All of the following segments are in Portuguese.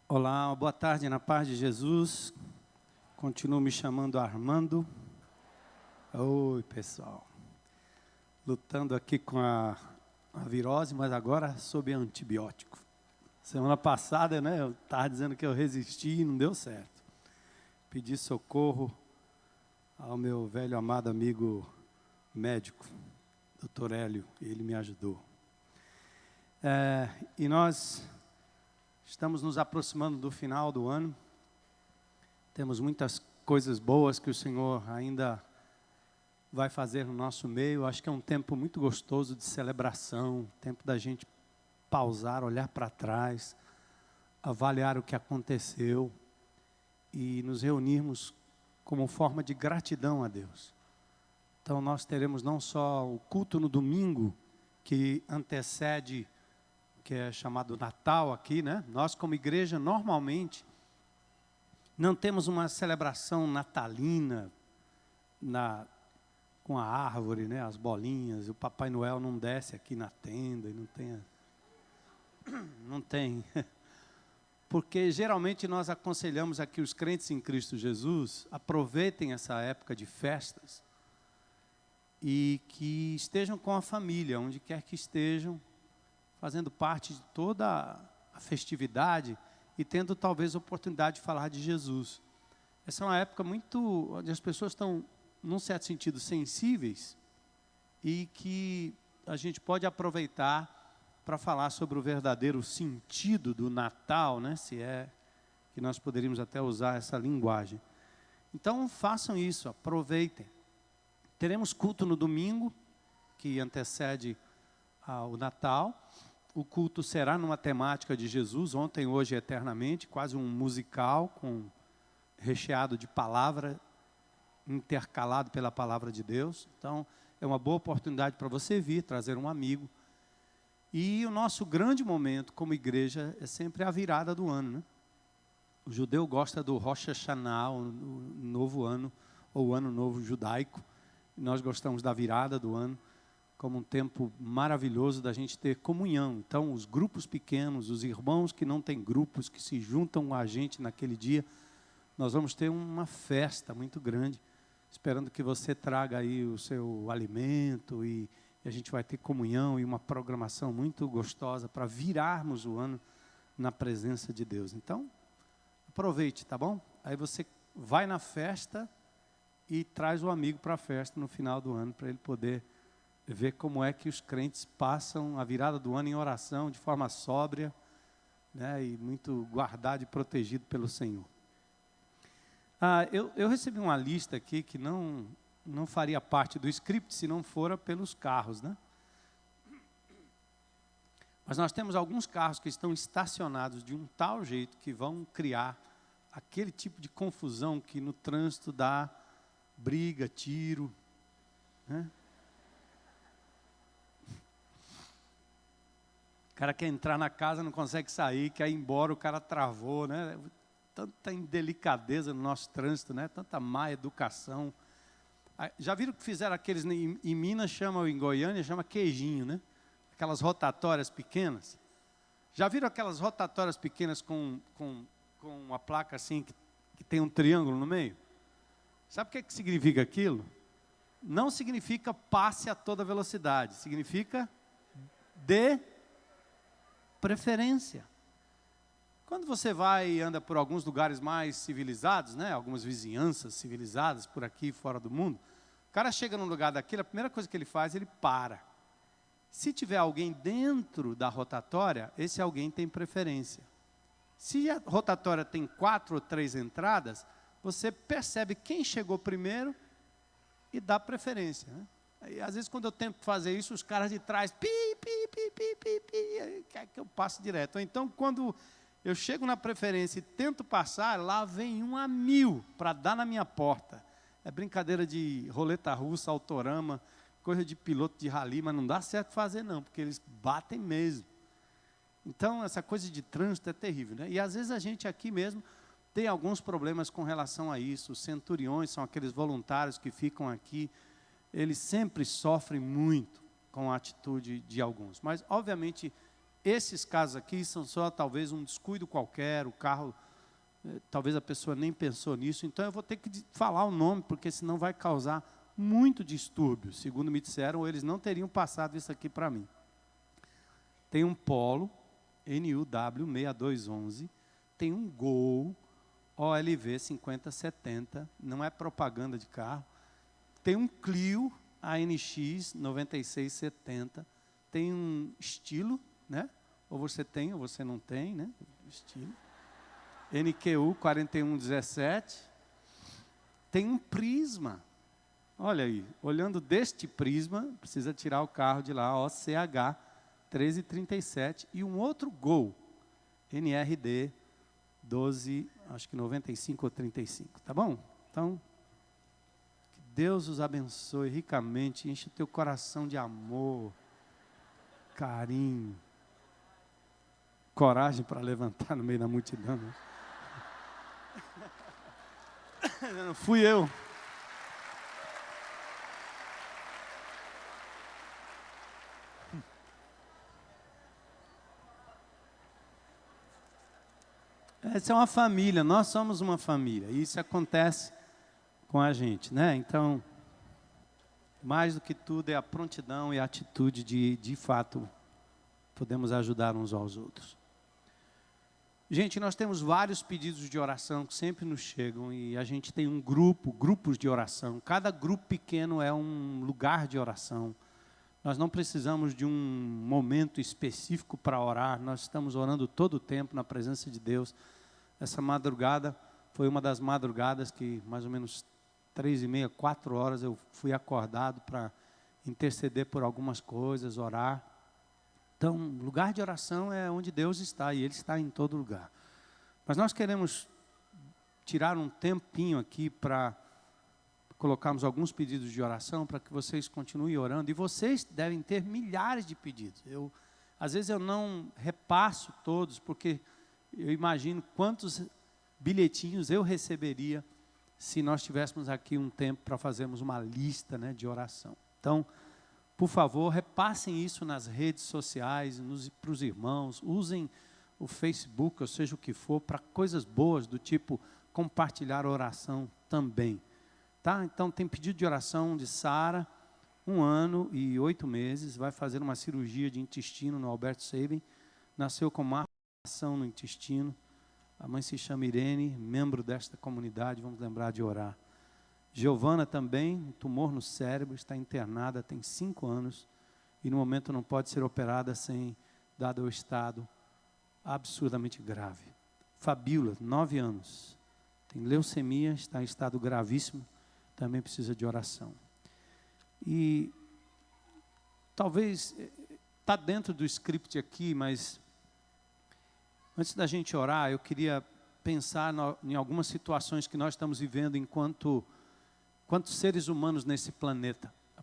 Olá, boa tarde na paz de Jesus. Continuo me chamando Armando. Oi, pessoal. Lutando aqui com a virose, mas agora sob antibiótico. Semana passada, eu estava dizendo que eu resisti e não deu certo. Pedi socorro ao meu velho amado amigo médico, Dr. Hélio, e ele me ajudou. E nós estamos nos aproximando do final do ano. Temos muitas coisas boas que o Senhor ainda vai fazer no nosso meio. Acho que é um tempo muito gostoso de celebração, tempo da gente pausar, olhar para trás, avaliar o que aconteceu e nos reunirmos como forma de gratidão a Deus. Então nós teremos não só o culto no domingo, que antecede, que é chamado Natal aqui, Nós como igreja normalmente não temos uma celebração natalina com a árvore, as bolinhas, e o Papai Noel não desce aqui na tenda, e não tem. Porque geralmente nós aconselhamos aqui os crentes em Cristo Jesus, aproveitem essa época de festas e que estejam com a família, onde quer que estejam, fazendo parte de toda a festividade e tendo talvez a oportunidade de falar de Jesus. Essa é uma época onde as pessoas estão, num certo sentido, sensíveis e que a gente pode aproveitar para falar sobre o verdadeiro sentido do Natal, se é que nós poderíamos até usar essa linguagem. Então façam isso, aproveitem. Teremos culto no domingo, que antecede o Natal. O culto será numa temática de Jesus, ontem, hoje e eternamente, quase um musical, recheado de palavra, intercalado pela palavra de Deus. Então, é uma boa oportunidade para você vir, trazer um amigo. E o nosso grande momento como igreja é sempre a virada do ano, O judeu gosta do Rosh Hashanah, o novo ano, ou o ano novo judaico. E nós gostamos da virada do ano, como um tempo maravilhoso da gente ter comunhão. Então, os grupos pequenos, os irmãos que não têm grupos, que se juntam a gente naquele dia, nós vamos ter uma festa muito grande, esperando que você traga aí o seu alimento e a gente vai ter comunhão e uma programação muito gostosa para virarmos o ano na presença de Deus. Então, aproveite, tá bom? Aí você vai na festa e traz o amigo para a festa no final do ano, para ele poder ver como é que os crentes passam a virada do ano em oração, de forma sóbria, e muito guardado e protegido pelo Senhor. Eu recebi uma lista aqui que não faria parte do script se não fora pelos carros, Mas nós temos alguns carros que estão estacionados de um tal jeito que vão criar aquele tipo de confusão que no trânsito dá briga, tiro, O cara quer entrar na casa, não consegue sair, quer ir embora, o cara travou, Tanta indelicadeza no nosso trânsito, Tanta má educação. Já viram que fizeram aqueles, em Minas chamam, em Goiânia chama queijinho, Aquelas rotatórias pequenas. Já viram aquelas rotatórias pequenas com uma placa assim, que tem um triângulo no meio? Sabe o que significa aquilo? Não significa passe a toda velocidade, significa de preferência. Quando você vai e anda por alguns lugares mais civilizados, algumas vizinhanças civilizadas por aqui fora do mundo, o cara chega num lugar daquele, a primeira coisa que ele faz, ele para. Se tiver alguém dentro da rotatória, esse alguém tem preferência. Se a rotatória tem 4 ou 3 entradas, você percebe quem chegou primeiro e dá preferência. E, às vezes, quando eu tento fazer isso, os caras de trás, quer que eu passe direto. Ou então, quando eu chego na preferência e tento passar, lá vem um a 1000 para dar na minha porta. É brincadeira de roleta russa, autorama, coisa de piloto de rally, mas não dá certo fazer não, porque eles batem mesmo. Então, essa coisa de trânsito é terrível, E às vezes a gente aqui mesmo tem alguns problemas com relação a isso. Os centuriões são aqueles voluntários que ficam aqui, eles sempre sofrem muito com a atitude de alguns. Mas, obviamente, esses casos aqui são só talvez um descuido qualquer, o carro, talvez a pessoa nem pensou nisso, então eu vou ter que falar o nome, porque senão vai causar muito distúrbio. Segundo me disseram, eles não teriam passado isso aqui para mim. Tem um Polo, NUW 6211, tem um Gol, OLV 5070, não é propaganda de carro, tem um Clio, ANX 9670, tem um Estilo, né? Ou você tem, ou você não tem, né? Estilo. NQU 4117. Tem um Prisma. Olha aí, olhando deste Prisma, precisa tirar o carro de lá, OCH 1337. E um outro Gol, NRD 12, acho que 95 ou 35. Tá bom? Então, que Deus os abençoe ricamente, enche o teu coração de amor, carinho, coragem para levantar no meio da multidão. Não fui eu. Essa é uma família, nós somos uma família. E isso acontece com a gente, né? Então, mais do que tudo é a prontidão e a atitude de fato, podemos ajudar uns aos outros. Gente, nós temos vários pedidos de oração que sempre nos chegam e a gente tem um grupos de oração. Cada grupo pequeno é um lugar de oração. Nós não precisamos de um momento específico para orar, nós estamos orando todo o tempo na presença de Deus. Essa madrugada foi uma das madrugadas que mais ou menos 3h30, 4 horas eu fui acordado para interceder por algumas coisas, orar. Então, lugar de oração é onde Deus está e Ele está em todo lugar. Mas nós queremos tirar um tempinho aqui para colocarmos alguns pedidos de oração para que vocês continuem orando. E vocês devem ter milhares de pedidos. Às vezes eu não repasso todos, porque eu imagino quantos bilhetinhos eu receberia se nós tivéssemos aqui um tempo para fazermos uma lista, né, de oração. Então, por favor, repassem isso nas redes sociais, para os irmãos, usem o Facebook, ou seja o que for, para coisas boas, do tipo compartilhar oração também. Tá? Então, tem pedido de oração de Sara, 1 ano e 8 meses, vai fazer uma cirurgia de intestino no Albert Sabin, nasceu com uma ação no intestino, a mãe se chama Irene, membro desta comunidade, vamos lembrar de orar. Giovana também, um tumor no cérebro, está internada, tem 5 anos, e no momento não pode ser operada sem, dado o estado absurdamente grave. Fabíola, 9 anos, tem leucemia, está em estado gravíssimo, também precisa de oração. E talvez, está dentro do script aqui, mas antes da gente orar, eu queria pensar em algumas situações que nós estamos vivendo enquanto seres humanos nesse planeta. Há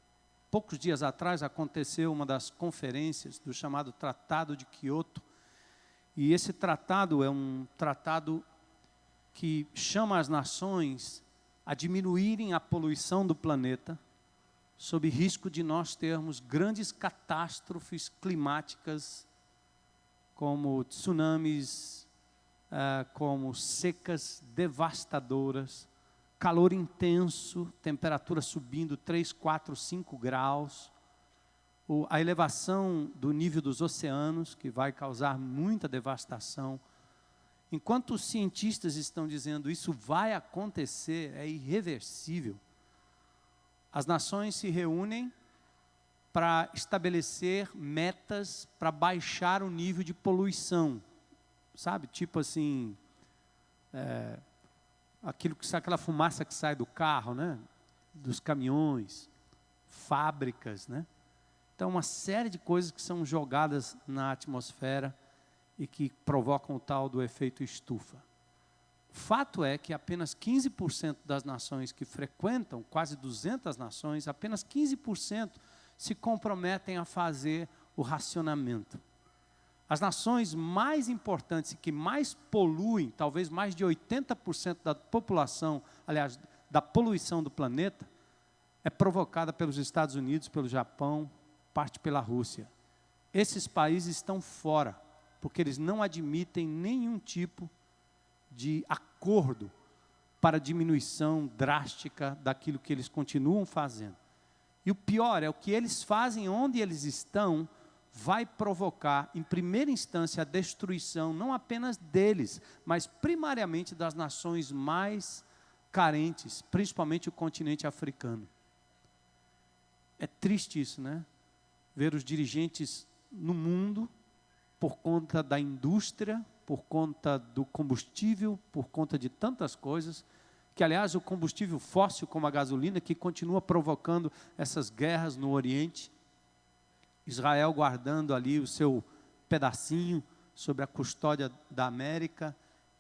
poucos dias atrás aconteceu uma das conferências do chamado Tratado de Quioto, e esse tratado é um tratado que chama as nações a diminuírem a poluição do planeta, sob risco de nós termos grandes catástrofes climáticas, como tsunamis, como secas devastadoras, calor intenso, temperatura subindo 3, 4, 5 graus, a elevação do nível dos oceanos, que vai causar muita devastação. Enquanto os cientistas estão dizendo isso vai acontecer, é irreversível, as nações se reúnem para estabelecer metas para baixar o nível de poluição, sabe? Tipo assim, aquela fumaça que sai do carro, né? Dos caminhões, fábricas, né? Então, uma série de coisas que são jogadas na atmosfera e que provocam o tal do efeito estufa. O fato é que apenas 15% das nações que frequentam, quase 200 nações, apenas 15% se comprometem a fazer o racionamento. As nações mais importantes e que mais poluem, talvez mais de 80% da população, aliás, da poluição do planeta, é provocada pelos Estados Unidos, pelo Japão, parte pela Rússia. esses países estão fora, porque eles não admitem nenhum tipo de acordo para diminuição drástica daquilo que eles continuam fazendo. E o pior é o que eles fazem onde eles estão vai provocar, em primeira instância, a destruição não apenas deles, mas primariamente das nações mais carentes, principalmente o continente africano. É triste isso, né? Ver os dirigentes no mundo, por conta da indústria, por conta do combustível, por conta de tantas coisas, que aliás o combustível fóssil como a gasolina, que continua provocando essas guerras no Oriente, Israel guardando ali o seu pedacinho sobre a custódia da América,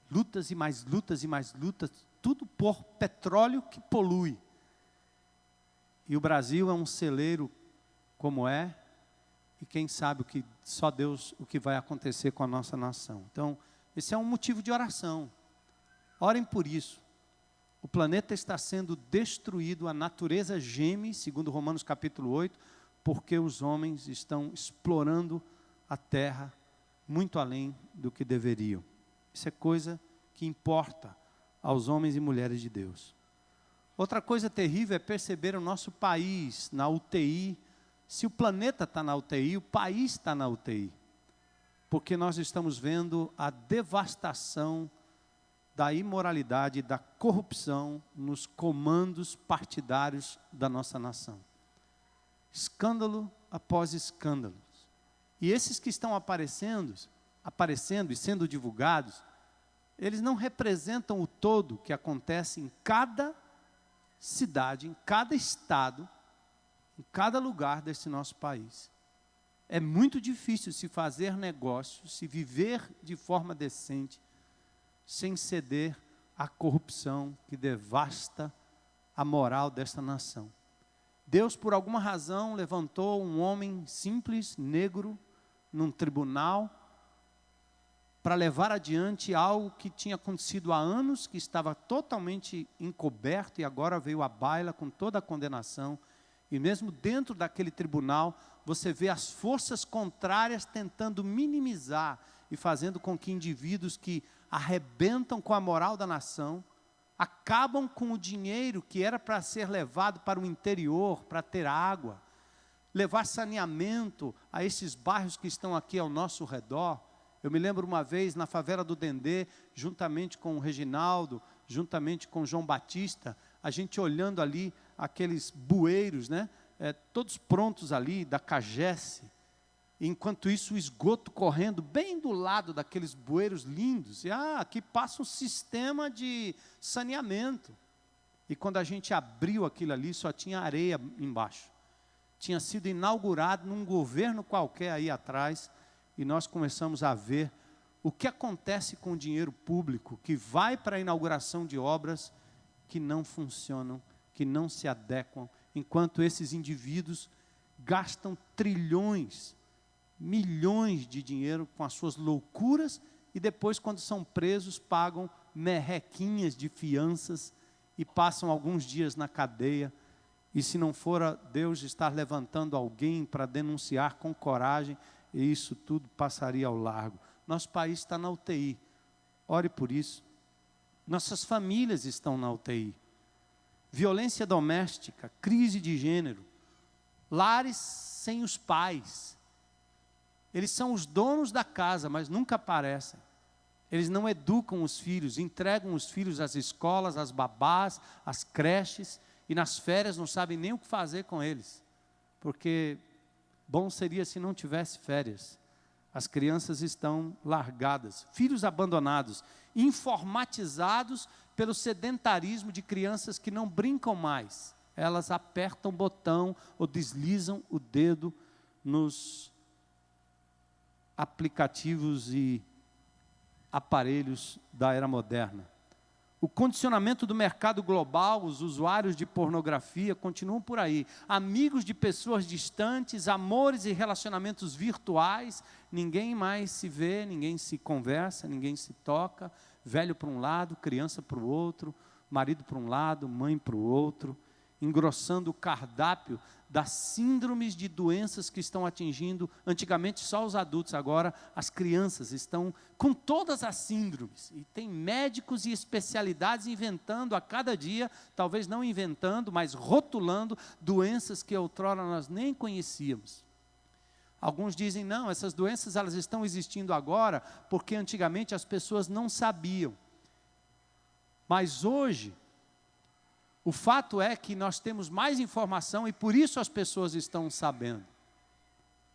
lutas e mais lutas e mais lutas, tudo por petróleo que polui. E o Brasil é um celeiro como é, e quem sabe o que só Deus, o que vai acontecer com a nossa nação. Então, esse é um motivo de oração. Orem por isso. O planeta está sendo destruído, a natureza geme, segundo Romanos capítulo 8, porque os homens estão explorando a terra muito além do que deveriam. Isso é coisa que importa aos homens e mulheres de Deus. Outra coisa terrível é perceber o nosso país na UTI. Se o planeta está na UTI, o país está na UTI. Porque nós estamos vendo a devastação da imoralidade, da corrupção nos comandos partidários da nossa nação. Escândalo após escândalo. E esses que estão aparecendo e sendo divulgados, eles não representam o todo que acontece em cada cidade, em cada estado, em cada lugar desse nosso país. É muito difícil se fazer negócio, se viver de forma decente, sem ceder à corrupção que devasta a moral desta nação. Deus, por alguma razão, levantou um homem simples, negro, num tribunal, para levar adiante algo que tinha acontecido há anos, que estava totalmente encoberto e agora veio à baila com toda a condenação. E mesmo dentro daquele tribunal, você vê as forças contrárias tentando minimizar e fazendo com que indivíduos que arrebentam com a moral da nação, acabam com o dinheiro que era para ser levado para o interior, para ter água, levar saneamento a esses bairros que estão aqui ao nosso redor. Eu me lembro uma vez na favela do Dendê, juntamente com o Reginaldo, juntamente com o João Batista, a gente olhando ali aqueles bueiros, né? Todos prontos ali, da Cagesse. Enquanto isso, o esgoto correndo bem do lado daqueles bueiros lindos. E aqui passa um sistema de saneamento. E quando a gente abriu aquilo ali, só tinha areia embaixo. Tinha sido inaugurado num governo qualquer aí atrás. E nós começamos a ver o que acontece com o dinheiro público que vai para a inauguração de obras que não funcionam, que não se adequam, enquanto esses indivíduos gastam trilhões, milhões de dinheiro com as suas loucuras e depois, quando são presos, pagam merrequinhas de fianças e passam alguns dias na cadeia. E se não for Deus estar levantando alguém para denunciar com coragem, e isso tudo passaria ao largo. Nosso país está na UTI. Ore por isso. Nossas famílias estão na UTI. Violência doméstica, crise de gênero, lares sem os pais. Eles são os donos da casa, mas nunca aparecem. Eles não educam os filhos, entregam os filhos às escolas, às babás, às creches, e nas férias não sabem nem o que fazer com eles. Porque bom seria se não tivesse férias. As crianças estão largadas, filhos abandonados, informatizados pelo sedentarismo de crianças que não brincam mais. Elas apertam o botão ou deslizam o dedo nos aplicativos e aparelhos da era moderna. O condicionamento do mercado global, os usuários de pornografia continuam por aí. Amigos de pessoas distantes, amores e relacionamentos virtuais. Ninguém mais se vê, ninguém se conversa, ninguém se toca. Velho para um lado, criança para o outro, marido para um lado, mãe para o outro. engrossando o cardápio das síndromes de doenças que estão atingindo, antigamente só os adultos, agora as crianças estão com todas as síndromes. E tem médicos e especialidades inventando a cada dia, talvez não inventando, mas rotulando doenças que outrora nós nem conhecíamos. Alguns dizem, não, essas doenças elas estão existindo agora, porque antigamente as pessoas não sabiam. Mas hoje, o fato é que nós temos mais informação e por isso as pessoas estão sabendo.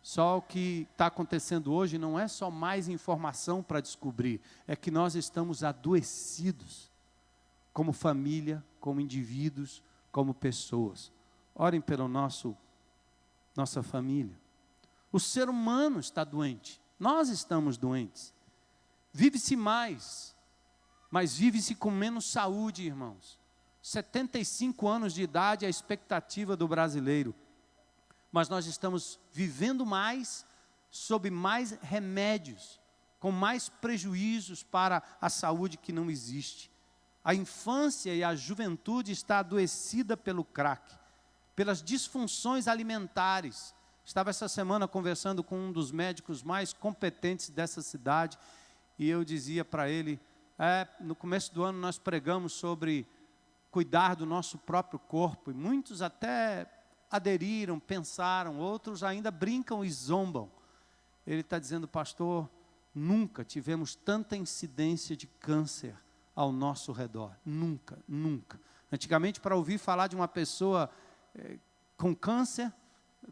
Só o que está acontecendo hoje não é só mais informação para descobrir, é que nós estamos adoecidos, como família, como indivíduos, como pessoas. Orem pela nossa família. O ser humano está doente, nós estamos doentes. Vive-se mais, mas vive-se com menos saúde, irmãos. 75 anos de idade é a expectativa do brasileiro. Mas nós estamos vivendo mais, sob mais remédios, com mais prejuízos para a saúde que não existe. A infância e a juventude está adoecida pelo crack, pelas disfunções alimentares. Estava essa semana conversando com um dos médicos mais competentes dessa cidade, e eu dizia para ele, no começo do ano nós pregamos sobre cuidar do nosso próprio corpo, e muitos até aderiram, pensaram, outros ainda brincam e zombam. Ele está dizendo, pastor, nunca tivemos tanta incidência de câncer ao nosso redor, nunca, nunca. Antigamente, para ouvir falar de uma pessoa com câncer,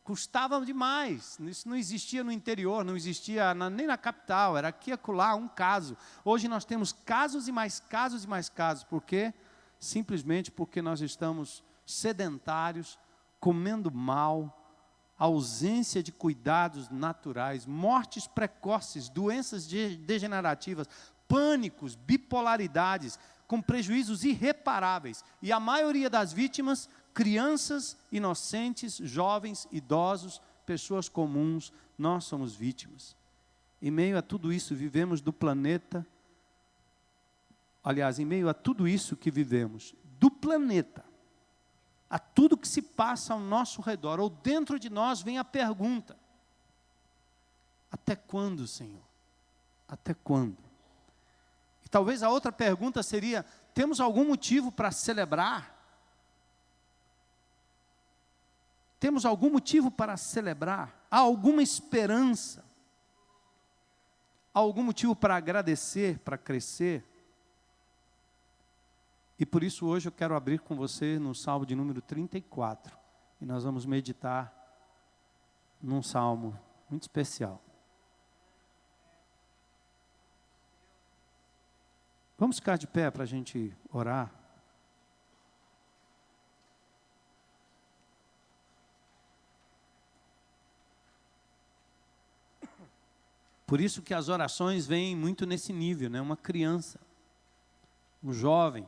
custava demais, isso não existia no interior, não existia nem na capital, era aqui e acolá um caso. Hoje nós temos casos e mais casos e mais casos, por quê? Simplesmente porque nós estamos sedentários, comendo mal, ausência de cuidados naturais, mortes precoces, doenças degenerativas, pânicos, bipolaridades, com prejuízos irreparáveis. E a maioria das vítimas, crianças, inocentes, jovens, idosos, pessoas comuns, nós somos vítimas. Em meio a tudo isso, vivemos do planeta. Aliás, em meio a tudo isso que vivemos, do planeta, a tudo que se passa ao nosso redor, ou dentro de nós, vem a pergunta: até quando, Senhor? Até quando? E talvez a outra pergunta seria, temos algum motivo para celebrar? Temos algum motivo para celebrar? Há alguma esperança? Há algum motivo para agradecer, para crescer? E por isso hoje eu quero abrir com você no Salmo de número 34. E nós vamos meditar num salmo muito especial. Vamos ficar de pé para a gente orar. Por isso que as orações vêm muito nesse nível, né? Uma criança, um jovem,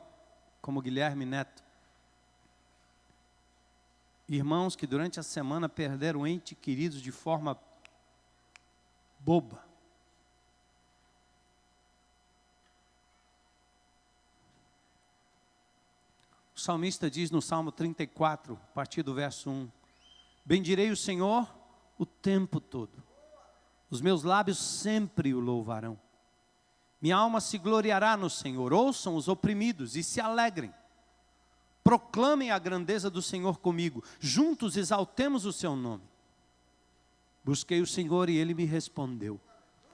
como Guilherme Neto. Irmãos que durante a semana perderam entes queridos de forma boba. O salmista diz no Salmo 34, a partir do verso 1, bendirei o Senhor o tempo todo, os meus lábios sempre o louvarão. Minha alma se gloriará no Senhor. Ouçam os oprimidos e se alegrem. Proclamem a grandeza do Senhor comigo. Juntos exaltemos o seu nome. Busquei o Senhor e Ele me respondeu.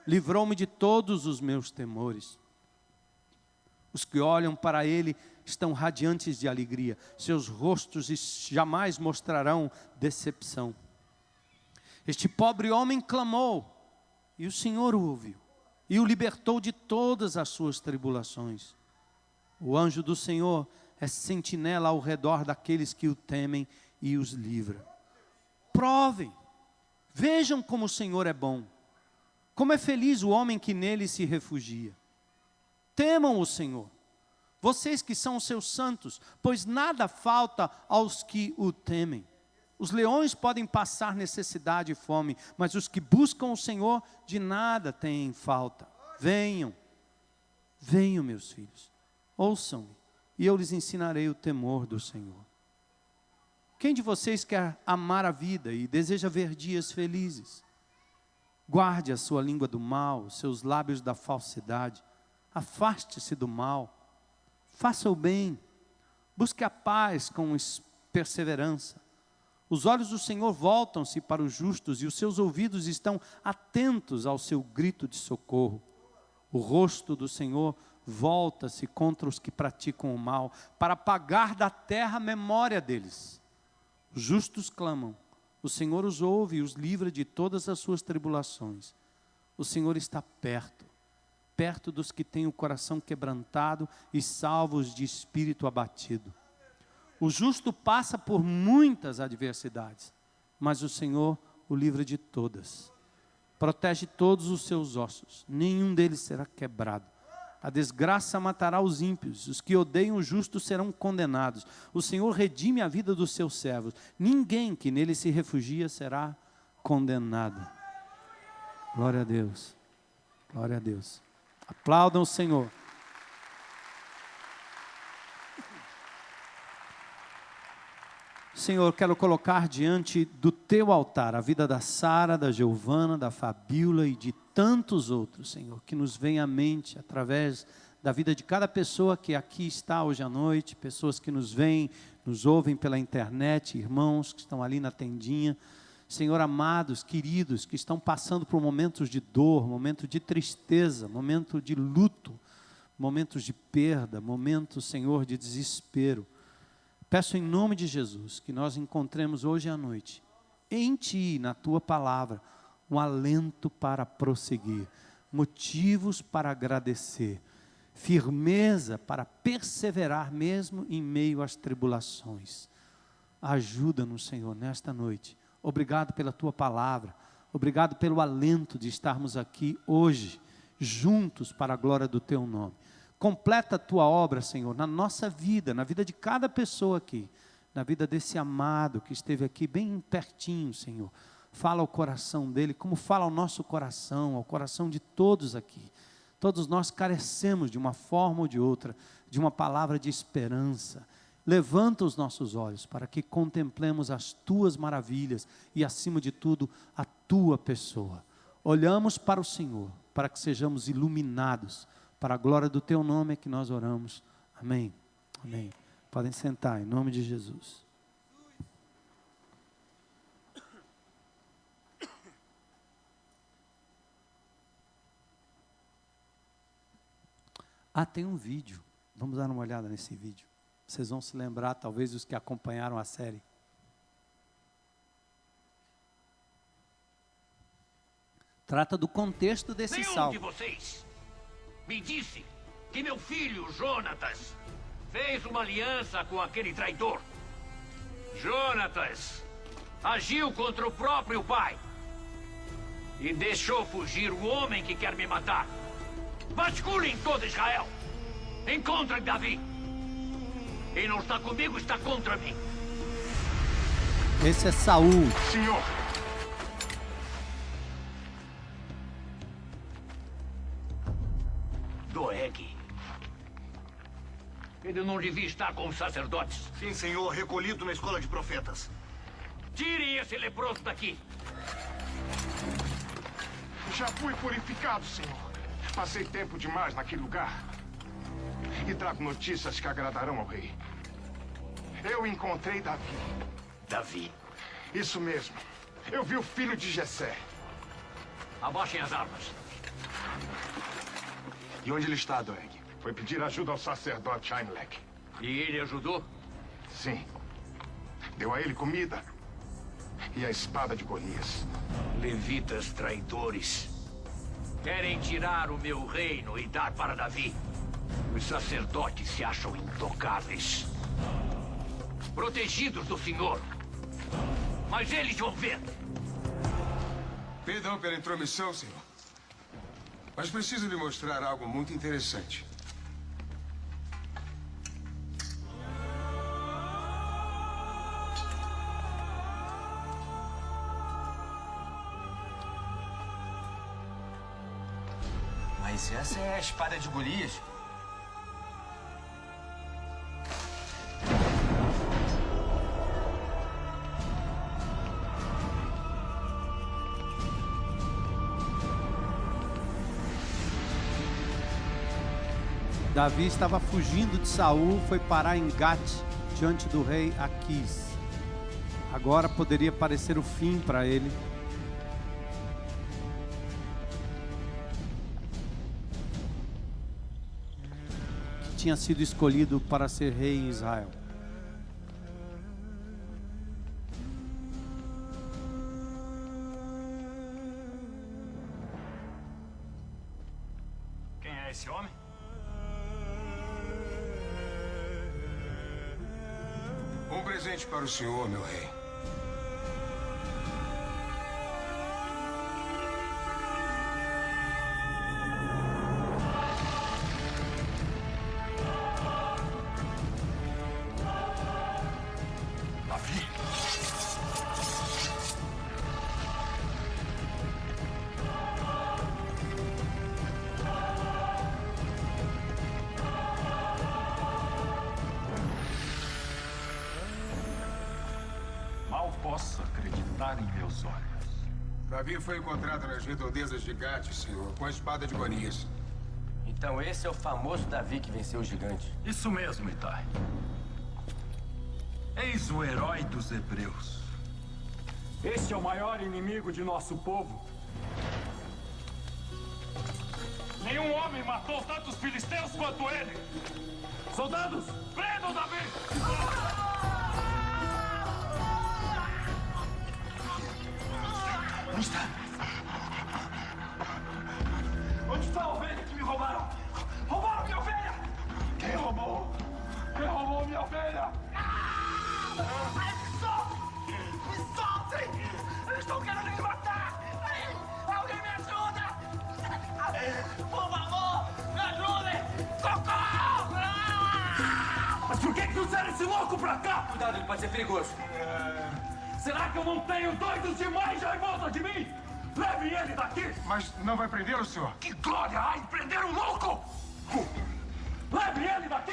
Livrou-me de todos os meus temores. Os que olham para Ele estão radiantes de alegria. Seus rostos jamais mostrarão decepção. Este pobre homem clamou e o Senhor o ouviu. E o libertou de todas as suas tribulações. O anjo do Senhor é sentinela ao redor daqueles que o temem e os livra. Provem, vejam como o Senhor é bom, como é feliz o homem que nele se refugia. Temam o Senhor, vocês que são os seus santos, pois nada falta aos que o temem. Os leões podem passar necessidade e fome, mas os que buscam o Senhor de nada têm falta. Venham, venham meus filhos, ouçam-me, e eu lhes ensinarei o temor do Senhor. Quem de vocês quer amar a vida e deseja ver dias felizes? Guarde a sua língua do mal, os seus lábios da falsidade. Afaste-se do mal. Faça o bem. Busque a paz com perseverança. Os olhos do Senhor voltam-se para os justos e os seus ouvidos estão atentos ao seu grito de socorro. O rosto do Senhor volta-se contra os que praticam o mal, para apagar da terra a memória deles. Os justos clamam, o Senhor os ouve e os livra de todas as suas tribulações. O Senhor está perto, perto dos que têm o coração quebrantado e salvos de espírito abatido. O justo passa por muitas adversidades, mas o Senhor o livra de todas. Protege todos os seus ossos, nenhum deles será quebrado. A desgraça matará os ímpios, os que odeiam o justo serão condenados. O Senhor redime a vida dos seus servos. Ninguém que nele se refugia será condenado. Glória a Deus. Glória a Deus. Aplaudam o Senhor. Senhor, quero colocar diante do teu altar a vida da Sara, da Giovana, da Fabíola e de tantos outros, Senhor, que nos vem à mente através da vida de cada pessoa que aqui está hoje à noite, pessoas que nos veem, nos ouvem pela internet, irmãos que estão ali na tendinha. Senhor, amados, queridos, que estão passando por momentos de dor, momentos de tristeza, momentos de luto, momentos de perda, momentos, Senhor, de desespero. Peço em nome de Jesus que nós encontremos hoje à noite, em Ti, na Tua palavra, um alento para prosseguir, motivos para agradecer, firmeza para perseverar mesmo em meio às tribulações. Ajuda-nos, Senhor, nesta noite. Obrigado pela Tua palavra, obrigado pelo alento de estarmos aqui hoje, juntos para a glória do Teu nome. Completa a Tua obra, Senhor, na nossa vida, na vida de cada pessoa aqui, na vida desse amado que esteve aqui bem pertinho, Senhor. Fala ao coração dele, como fala ao nosso coração, ao coração de todos aqui. Todos nós carecemos de uma forma ou de outra, de uma palavra de esperança. Levanta os nossos olhos para que contemplemos as Tuas maravilhas e, acima de tudo, a Tua pessoa. Olhamos para o Senhor, para que sejamos iluminados. Para a glória do Teu nome é que nós oramos. Amém. Amém. Podem sentar, em nome de Jesus. Tem um vídeo. Vamos dar uma olhada nesse vídeo. Vocês vão se lembrar, talvez, os que acompanharam a série. Trata do contexto desse salmo. Nenhum de vocês me disse que meu filho, Jonatas, fez uma aliança com aquele traidor. Jonatas agiu contra o próprio pai e deixou fugir o homem que quer me matar. Vasculhem todo Israel. Encontrem Davi. Quem não está comigo está contra mim. Esse é Saul. Senhor. Doeg. Ele não devia estar com os sacerdotes. Sim, senhor, recolhido na escola de profetas. Tirem esse leproso daqui. Já fui purificado, senhor. Passei tempo demais naquele lugar. E trago notícias que agradarão ao rei. Eu encontrei Davi. Davi? Isso mesmo. Eu vi o filho de Jessé. Abaixem as armas. E onde ele está, Doeg? Foi pedir ajuda ao sacerdote Ahimelech. E ele ajudou? Sim. Deu a ele comida. E a espada de Golias. Levitas traidores. Querem tirar o meu reino e dar para Davi. Os sacerdotes se acham intocáveis. Protegidos do Senhor. Mas eles vão ver. Perdão pela intromissão, senhor. Mas preciso lhe mostrar algo muito interessante. Mas essa é a espada de Golias? Davi estava fugindo de Saul, foi parar em Gate, diante do rei Aquis. Agora poderia parecer o fim para ele. Que tinha sido escolhido para ser rei em Israel. Quem é esse homem? Um presente para o senhor, meu rei. Davi? Mal posso acreditar em meus olhos. Davi foi encontrado nas redondezas de Gate, senhor, com a espada de Golias. Então esse é o famoso Davi que venceu o gigante. Isso mesmo, Itai. Eis o herói dos hebreus. Este é o maior inimigo de nosso povo. Nenhum homem matou tantos filisteus quanto ele. Soldados, prendam Davi! Onde está? Onde está a ovelha que me roubaram? Roubaram minha ovelha! Quem roubou? Quem roubou minha ovelha? Me soltem! Me soltem! Eles estão querendo me matar! Alguém me ajuda! Por favor, me ajudem! Socorro! Mas por que trouxeram esse louco pra cá? Cuidado, ele pode ser perigoso. Será que eu não tenho doidos demais já em volta de mim? Levem ele daqui! Mas não vai prendê-lo, senhor? Que glória há em prender um louco! Levem ele daqui!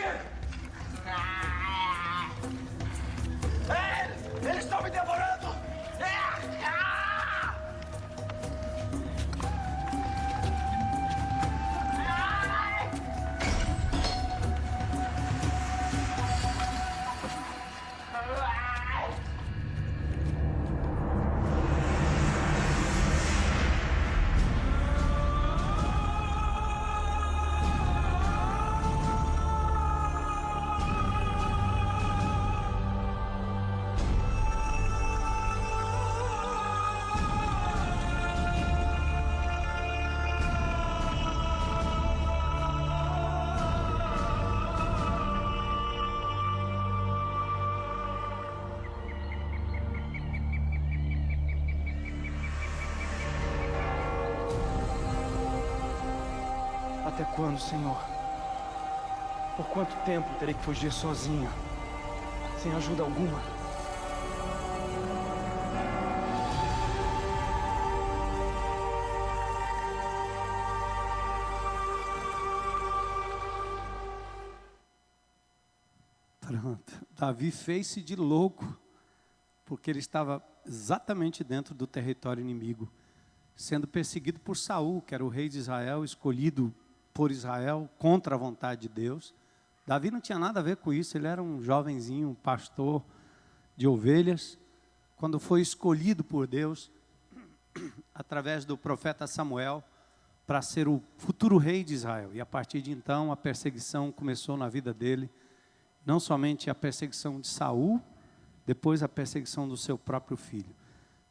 Eles estão me devorando! Até quando, Senhor? Por quanto tempo terei que fugir sozinho, sem ajuda alguma? Pronto. Davi fez-se de louco, porque ele estava exatamente dentro do território inimigo, sendo perseguido por Saul, que era o rei de Israel, escolhido por Israel contra a vontade de Deus. Davi não tinha nada a ver com isso, ele era um jovenzinho, um pastor de ovelhas, quando foi escolhido por Deus, através do profeta Samuel, para ser o futuro rei de Israel. E a partir de então, a perseguição começou na vida dele, não somente a perseguição de Saul, depois a perseguição do seu próprio filho.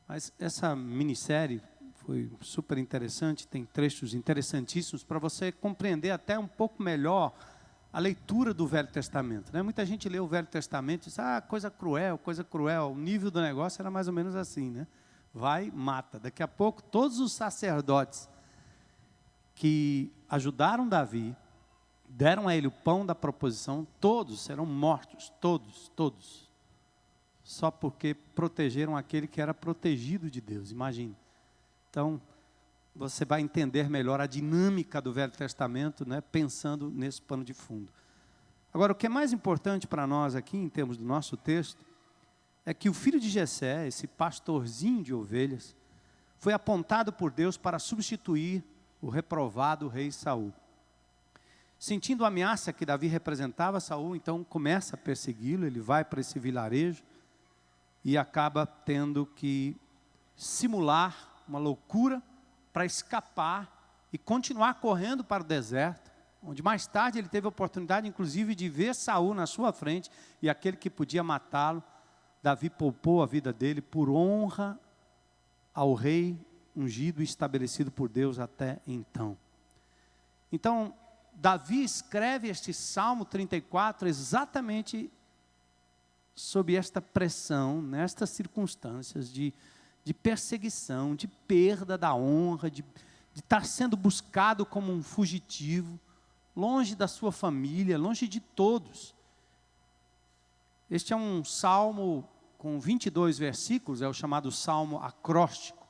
Mas essa minissérie foi super interessante, tem trechos interessantíssimos para você compreender até um pouco melhor a leitura do Velho Testamento, né? Muita gente lê o Velho Testamento e diz, coisa cruel, coisa cruel. O nível do negócio era mais ou menos assim, né? Vai, mata. Daqui a pouco, todos os sacerdotes que ajudaram Davi, deram a ele o pão da proposição, todos serão mortos, todos. Só porque protegeram aquele que era protegido de Deus, imagine. Então, você vai entender melhor a dinâmica do Velho Testamento, né, pensando nesse pano de fundo. Agora, o que é mais importante para nós aqui, em termos do nosso texto, é que o filho de Jessé, esse pastorzinho de ovelhas, foi apontado por Deus para substituir o reprovado rei Saul. Sentindo a ameaça que Davi representava, Saul então começa a persegui-lo, ele vai para esse vilarejo e acaba tendo que simular uma loucura para escapar e continuar correndo para o deserto, onde mais tarde ele teve a oportunidade, inclusive, de ver Saul na sua frente, e aquele que podia matá-lo, Davi poupou a vida dele por honra ao rei ungido e estabelecido por Deus até então. Então, Davi escreve este Salmo 34 exatamente sob esta pressão, nestas circunstâncias de perseguição, de perda da honra, de estar sendo buscado como um fugitivo, longe da sua família, longe de todos. Este é um salmo com 22 versículos, é o chamado salmo acróstico.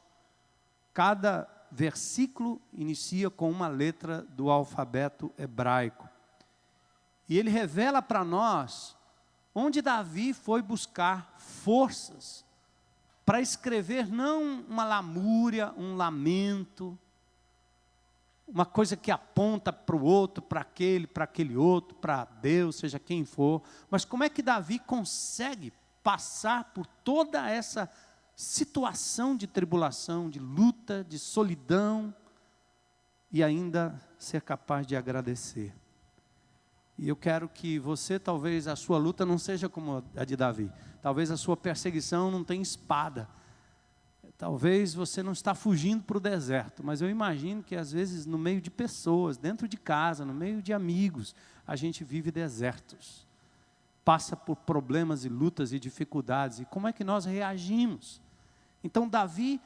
Cada versículo inicia com uma letra do alfabeto hebraico. E ele revela para nós onde Davi foi buscar forças para escrever não uma lamúria, um lamento, uma coisa que aponta para o outro, para aquele outro, para Deus, seja quem for. Mas como é que Davi consegue passar por toda essa situação de tribulação, de luta, de solidão, e ainda ser capaz de agradecer? E eu quero que você, talvez a sua luta não seja como a de Davi. Talvez a sua perseguição não tenha espada. Talvez você não está fugindo para o deserto, mas eu imagino que às vezes no meio de pessoas, dentro de casa, no meio de amigos, a gente vive desertos. Passa por problemas e lutas e dificuldades. E como é que nós reagimos? Então Davi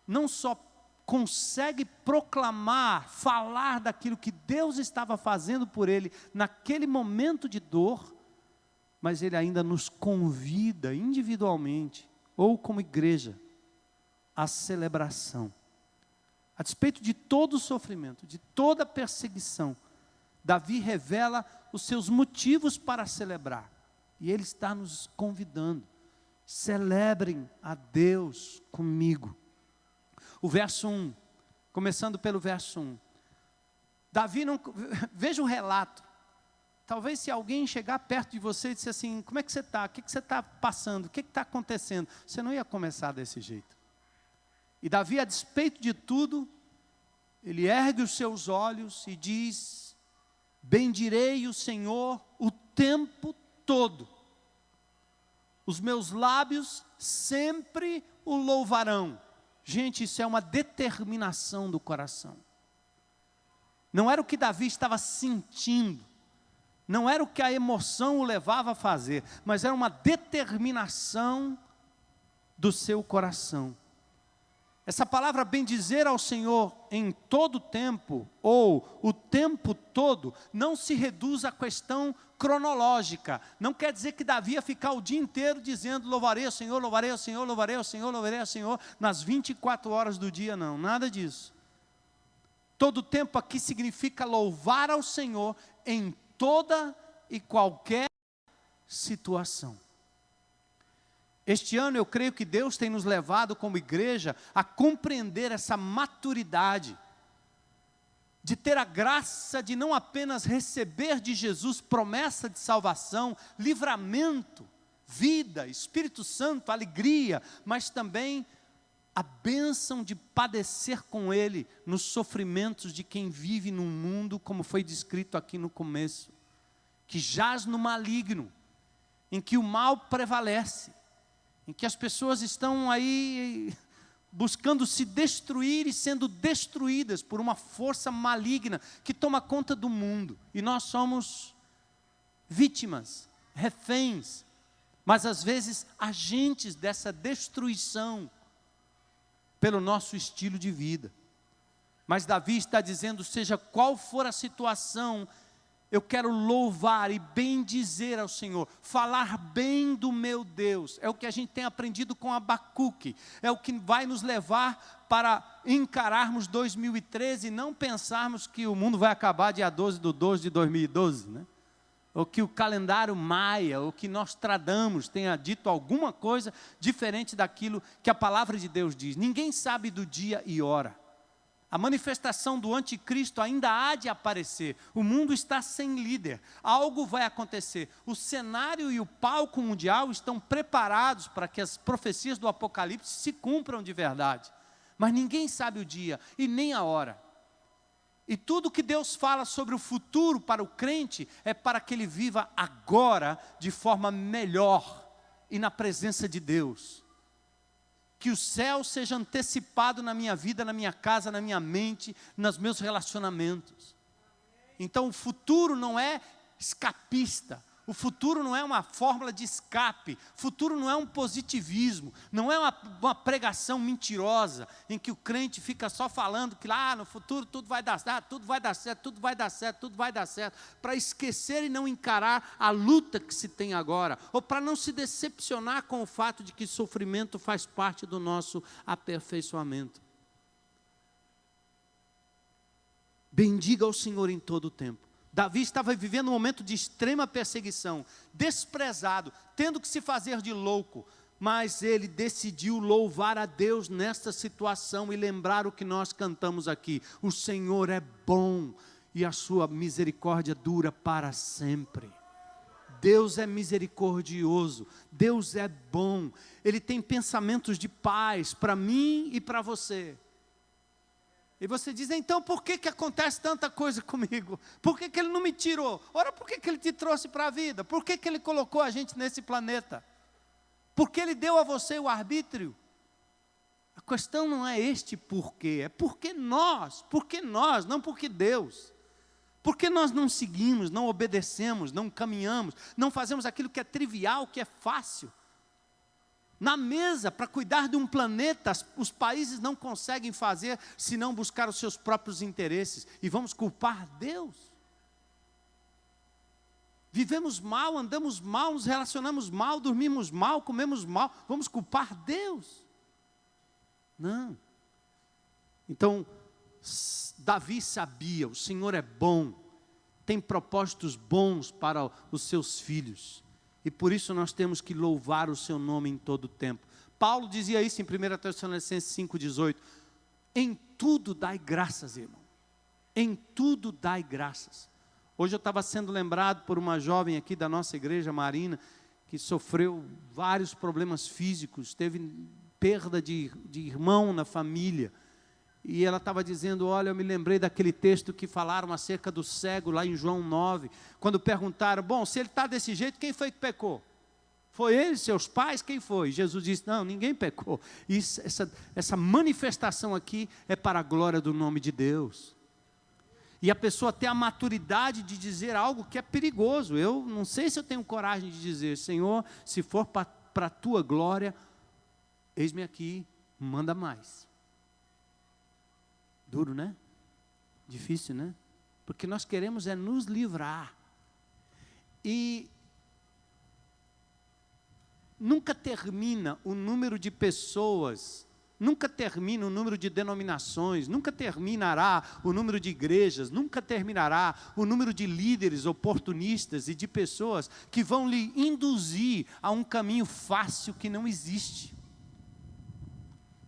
não só consegue proclamar, falar daquilo que Deus estava fazendo por ele naquele momento de dor, mas ele ainda nos convida individualmente, ou como igreja, à celebração. A despeito de todo o sofrimento, de toda a perseguição, Davi revela os seus motivos para celebrar. E ele está nos convidando. Celebrem a Deus comigo. O verso 1, começando pelo verso 1. Davi não... Veja o relato. Talvez se alguém chegar perto de você e disser assim, como é que você está? O que você está passando? O que está acontecendo? Você não ia começar desse jeito. E Davi, a despeito de tudo, ele ergue os seus olhos e diz, bendirei o Senhor o tempo todo. Os meus lábios sempre o louvarão. Gente, isso é uma determinação do coração. Não era o que Davi estava sentindo, não era o que a emoção o levava a fazer, mas era uma determinação do seu coração. Essa palavra bendizer ao Senhor em todo tempo, ou o tempo todo, não se reduz à questão cronológica. Não quer dizer que Davi ia ficar o dia inteiro dizendo, louvarei ao Senhor, louvarei ao Senhor, louvarei ao Senhor, louvarei ao Senhor, nas 24 horas do dia, não, nada disso. Todo tempo aqui significa louvar ao Senhor em toda e qualquer situação. Este ano eu creio que Deus tem nos levado como igreja a compreender essa maturidade, de ter a graça de não apenas receber de Jesus promessa de salvação, livramento, vida, Espírito Santo, alegria, mas também a bênção de padecer com Ele nos sofrimentos de quem vive num mundo, como foi descrito aqui no começo, que jaz no maligno, em que o mal prevalece, em que as pessoas estão aí buscando se destruir e sendo destruídas por uma força maligna que toma conta do mundo. E nós somos vítimas, reféns, mas às vezes agentes dessa destruição pelo nosso estilo de vida. Mas Davi está dizendo, seja qual for a situação, eu quero louvar e bendizer ao Senhor, falar bem do meu Deus. É o que a gente tem aprendido com Abacuque, é o que vai nos levar para encararmos 2013 e não pensarmos que o mundo vai acabar dia 12/12 de 2012, né? Ou que o calendário maia, ou que Nostradamus tenha dito alguma coisa diferente daquilo que a palavra de Deus diz. Ninguém sabe do dia e hora. A manifestação do anticristo ainda há de aparecer. O mundo está sem líder. Algo vai acontecer. O cenário e o palco mundial estão preparados para que as profecias do Apocalipse se cumpram de verdade. Mas ninguém sabe o dia e nem a hora. E tudo que Deus fala sobre o futuro para o crente é para que ele viva agora de forma melhor e na presença de Deus. Que o céu seja antecipado na minha vida, na minha casa, na minha mente, nos meus relacionamentos. Então o futuro não é escapista. O futuro não é uma fórmula de escape. O futuro não é um positivismo. Não é uma pregação mentirosa, em que o crente fica só falando que lá no futuro tudo vai dar certo, tudo vai dar certo, tudo vai dar certo, tudo vai dar certo. Para esquecer e não encarar a luta que se tem agora. Ou para não se decepcionar com o fato de que sofrimento faz parte do nosso aperfeiçoamento. Bendiga ao Senhor em todo o tempo. Davi estava vivendo um momento de extrema perseguição, desprezado, tendo que se fazer de louco, mas ele decidiu louvar a Deus nesta situação e lembrar o que nós cantamos aqui: o Senhor é bom e a sua misericórdia dura para sempre. Deus é misericordioso, Deus é bom, Ele tem pensamentos de paz para mim e para você. E você diz, então por que acontece tanta coisa comigo? Por que Ele não me tirou? Ora, por que Ele te trouxe para a vida? Por que Ele colocou a gente nesse planeta? Por que Ele deu a você o arbítrio? A questão não é este porquê, é por que nós, não porque Deus. Por que nós não seguimos, não obedecemos, não caminhamos, não fazemos aquilo que é trivial, que é fácil? Na mesa, para cuidar de um planeta, os países não conseguem fazer, senão buscar os seus próprios interesses. E vamos culpar Deus? Vivemos mal, andamos mal, nos relacionamos mal, dormimos mal, comemos mal. Vamos culpar Deus? Não. Então, Davi sabia, o Senhor é bom, tem propósitos bons para os seus filhos. E por isso nós temos que louvar o seu nome em todo o tempo. Paulo dizia isso em 1 Tessalonicenses 5,18. Em tudo dai graças, irmão. Em tudo dai graças. Hoje eu estava sendo lembrado por uma jovem aqui da nossa igreja, Marina, que sofreu vários problemas físicos, teve perda de irmão na família. E ela estava dizendo, olha, eu me lembrei daquele texto que falaram acerca do cego lá em João 9, quando perguntaram, bom, se ele está desse jeito, quem foi que pecou? Foi ele, seus pais, quem foi? Jesus disse, não, ninguém pecou. Essa manifestação aqui é para a glória do nome de Deus. E a pessoa tem a maturidade de dizer algo que é perigoso. Eu não sei se eu tenho coragem de dizer, Senhor, se for para a tua glória, eis-me aqui, manda mais. Duro, né? Difícil, né? Porque nós queremos é nos livrar. E nunca termina o número de pessoas, nunca termina o número de denominações, nunca terminará o número de igrejas, nunca terminará o número de líderes oportunistas e de pessoas que vão lhe induzir a um caminho fácil que não existe.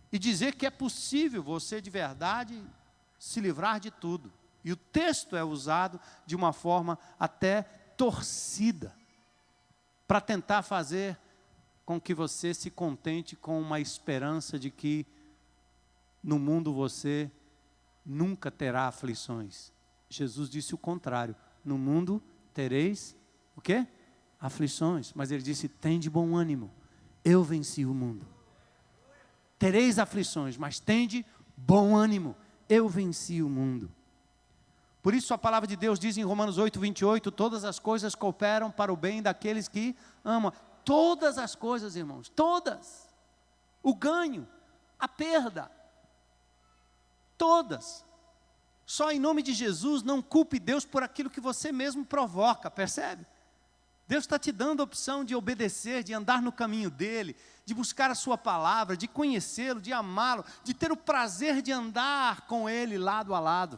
E dizer que é possível você de verdade se livrar de tudo. E o texto é usado de uma forma até torcida, para tentar fazer com que você se contente com uma esperança de que no mundo você nunca terá aflições. Jesus disse o contrário, no mundo tereis o quê? Aflições, mas ele disse, tende bom ânimo, eu venci o mundo. Tereis aflições, mas tende bom ânimo, eu venci o mundo. Por isso a palavra de Deus diz em Romanos 8:28, todas as coisas cooperam para o bem daqueles que amam. Todas as coisas, irmãos, todas. O ganho, a perda, todas. Só em nome de Jesus não culpe Deus por aquilo que você mesmo provoca, percebe? Deus está te dando a opção de obedecer, de andar no caminho dEle, de buscar a sua palavra, de conhecê-lo, de amá-lo, de ter o prazer de andar com Ele lado a lado.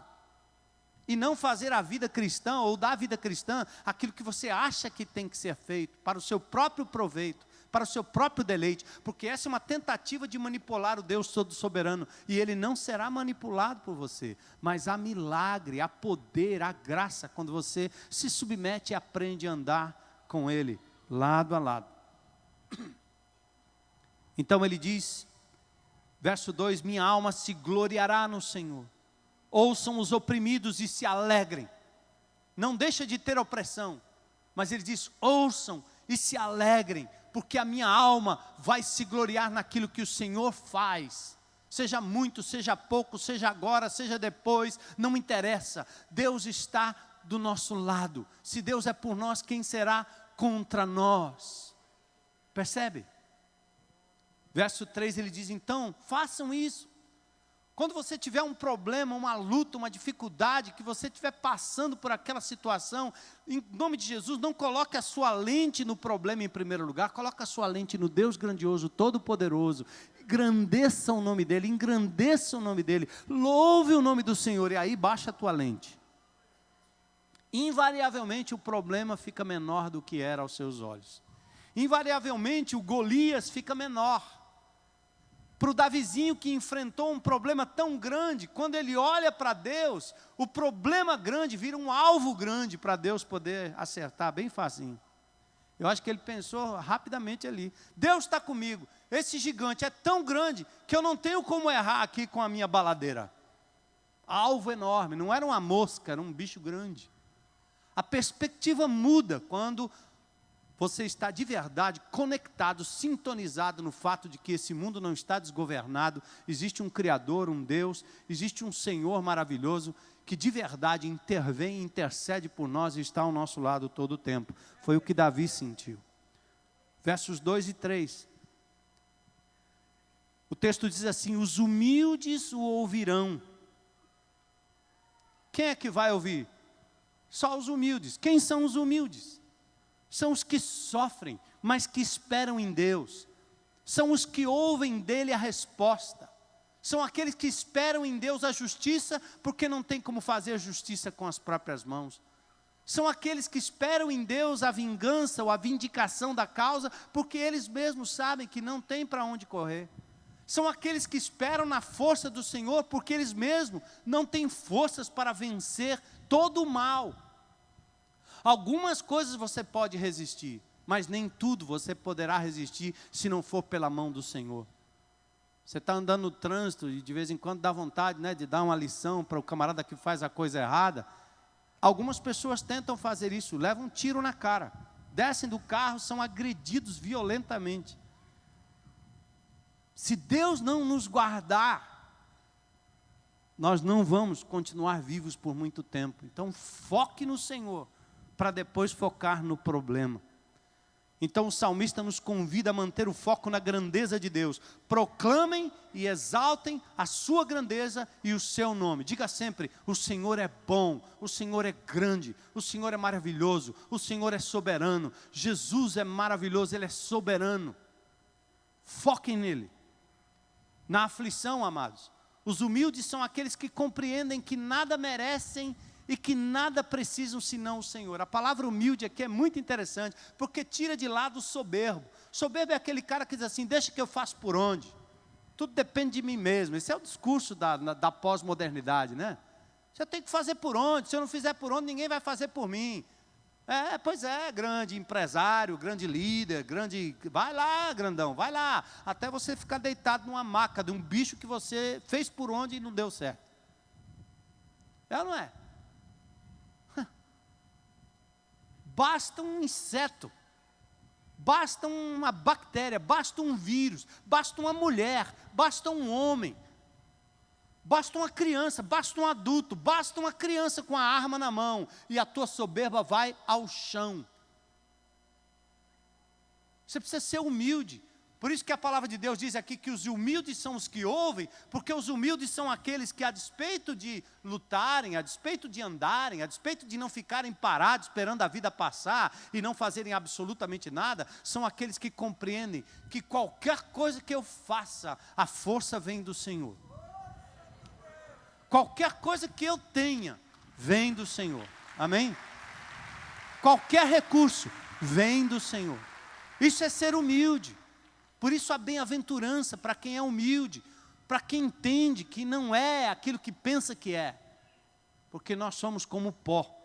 E não fazer a vida cristã, ou da vida cristã, aquilo que você acha que tem que ser feito, para o seu próprio proveito, para o seu próprio deleite, porque essa é uma tentativa de manipular o Deus todo soberano, e Ele não será manipulado por você, mas há milagre, há poder, há graça, quando você se submete e aprende a andar com Ele, lado a lado. Então ele diz, verso 2, minha alma se gloriará no Senhor, ouçam os oprimidos e se alegrem, não deixa de ter opressão, mas ele diz, ouçam e se alegrem, porque a minha alma vai se gloriar naquilo que o Senhor faz, seja muito, seja pouco, seja agora, seja depois, não interessa, Deus está do nosso lado, se Deus é por nós, quem será contra nós? Percebe? Verso 3 ele diz, então, façam isso, quando você tiver um problema, uma luta, uma dificuldade, que você estiver passando por aquela situação, em nome de Jesus, não coloque a sua lente no problema em primeiro lugar, coloque a sua lente no Deus grandioso, todo-poderoso, engrandeça o nome dEle, engrandeça o nome dEle, louve o nome do Senhor, e aí baixa a tua lente. Invariavelmente o problema fica menor do que era aos seus olhos, invariavelmente o Golias fica menor. Para o Davizinho que enfrentou um problema tão grande, quando ele olha para Deus, o problema grande vira um alvo grande para Deus poder acertar bem facinho. Eu acho que ele pensou rapidamente ali, Deus está comigo, esse gigante é tão grande que eu não tenho como errar aqui com a minha baladeira. Alvo enorme, não era uma mosca, era um bicho grande. A perspectiva muda quando você está de verdade conectado, sintonizado no fato de que esse mundo não está desgovernado, existe um Criador, um Deus, existe um Senhor maravilhoso, que de verdade intervém, intercede por nós e está ao nosso lado todo o tempo. Foi o que Davi sentiu. Versos 2 e 3. O texto diz assim, os humildes o ouvirão. Quem é que vai ouvir? Só os humildes. Quem são os humildes? São os que sofrem, mas que esperam em Deus. São os que ouvem dele a resposta. São aqueles que esperam em Deus a justiça, porque não tem como fazer justiça com as próprias mãos. São aqueles que esperam em Deus a vingança ou a vindicação da causa, porque eles mesmos sabem que não tem para onde correr. São aqueles que esperam na força do Senhor, porque eles mesmos não têm forças para vencer todo o mal. Algumas coisas você pode resistir, mas nem tudo você poderá resistir se não for pela mão do Senhor. Você está andando no trânsito e de vez em quando dá vontade, né, de dar uma lição para o camarada que faz a coisa errada. Algumas pessoas tentam fazer isso, levam um tiro na cara, descem do carro, são agredidos violentamente. Se Deus não nos guardar, nós não vamos continuar vivos por muito tempo. Então foque no Senhor, para depois focar no problema. Então o salmista nos convida a manter o foco na grandeza de Deus. Proclamem e exaltem a sua grandeza e o seu nome. Diga sempre, o Senhor é bom, o Senhor é grande, o Senhor é maravilhoso, o Senhor é soberano. Jesus é maravilhoso, Ele é soberano. Foquem nele. Na aflição, amados, os humildes são aqueles que compreendem que nada merecem e que nada precisam senão o Senhor. A palavra humilde aqui é muito interessante, porque tira de lado o soberbo. Soberbo é aquele cara que diz assim, deixa que eu faço por onde. Tudo depende de mim mesmo. Esse é o discurso da pós-modernidade, né? Você tem que fazer por onde, se eu não fizer por onde, ninguém vai fazer por mim. Pois é, grande empresário, grande líder, vai lá, grandão, vai lá, até você ficar deitado numa maca de um bicho que você fez por onde e não deu certo. É ou não é? Basta um inseto, basta uma bactéria, basta um vírus, basta uma mulher, basta um homem, basta uma criança, basta um adulto, basta uma criança com a arma na mão e a tua soberba vai ao chão. Você precisa ser humilde. Por isso que a palavra de Deus diz aqui que os humildes são os que ouvem, porque os humildes são aqueles que, a despeito de lutarem, a despeito de andarem, a despeito de não ficarem parados esperando a vida passar e não fazerem absolutamente nada, são aqueles que compreendem que qualquer coisa que eu faça, a força vem do Senhor. Qualquer coisa que eu tenha, vem do Senhor. Amém? Qualquer recurso, vem do Senhor. Isso é ser humilde. Por isso a bem-aventurança para quem é humilde, para quem entende que não é aquilo que pensa que é. Porque nós somos como pó.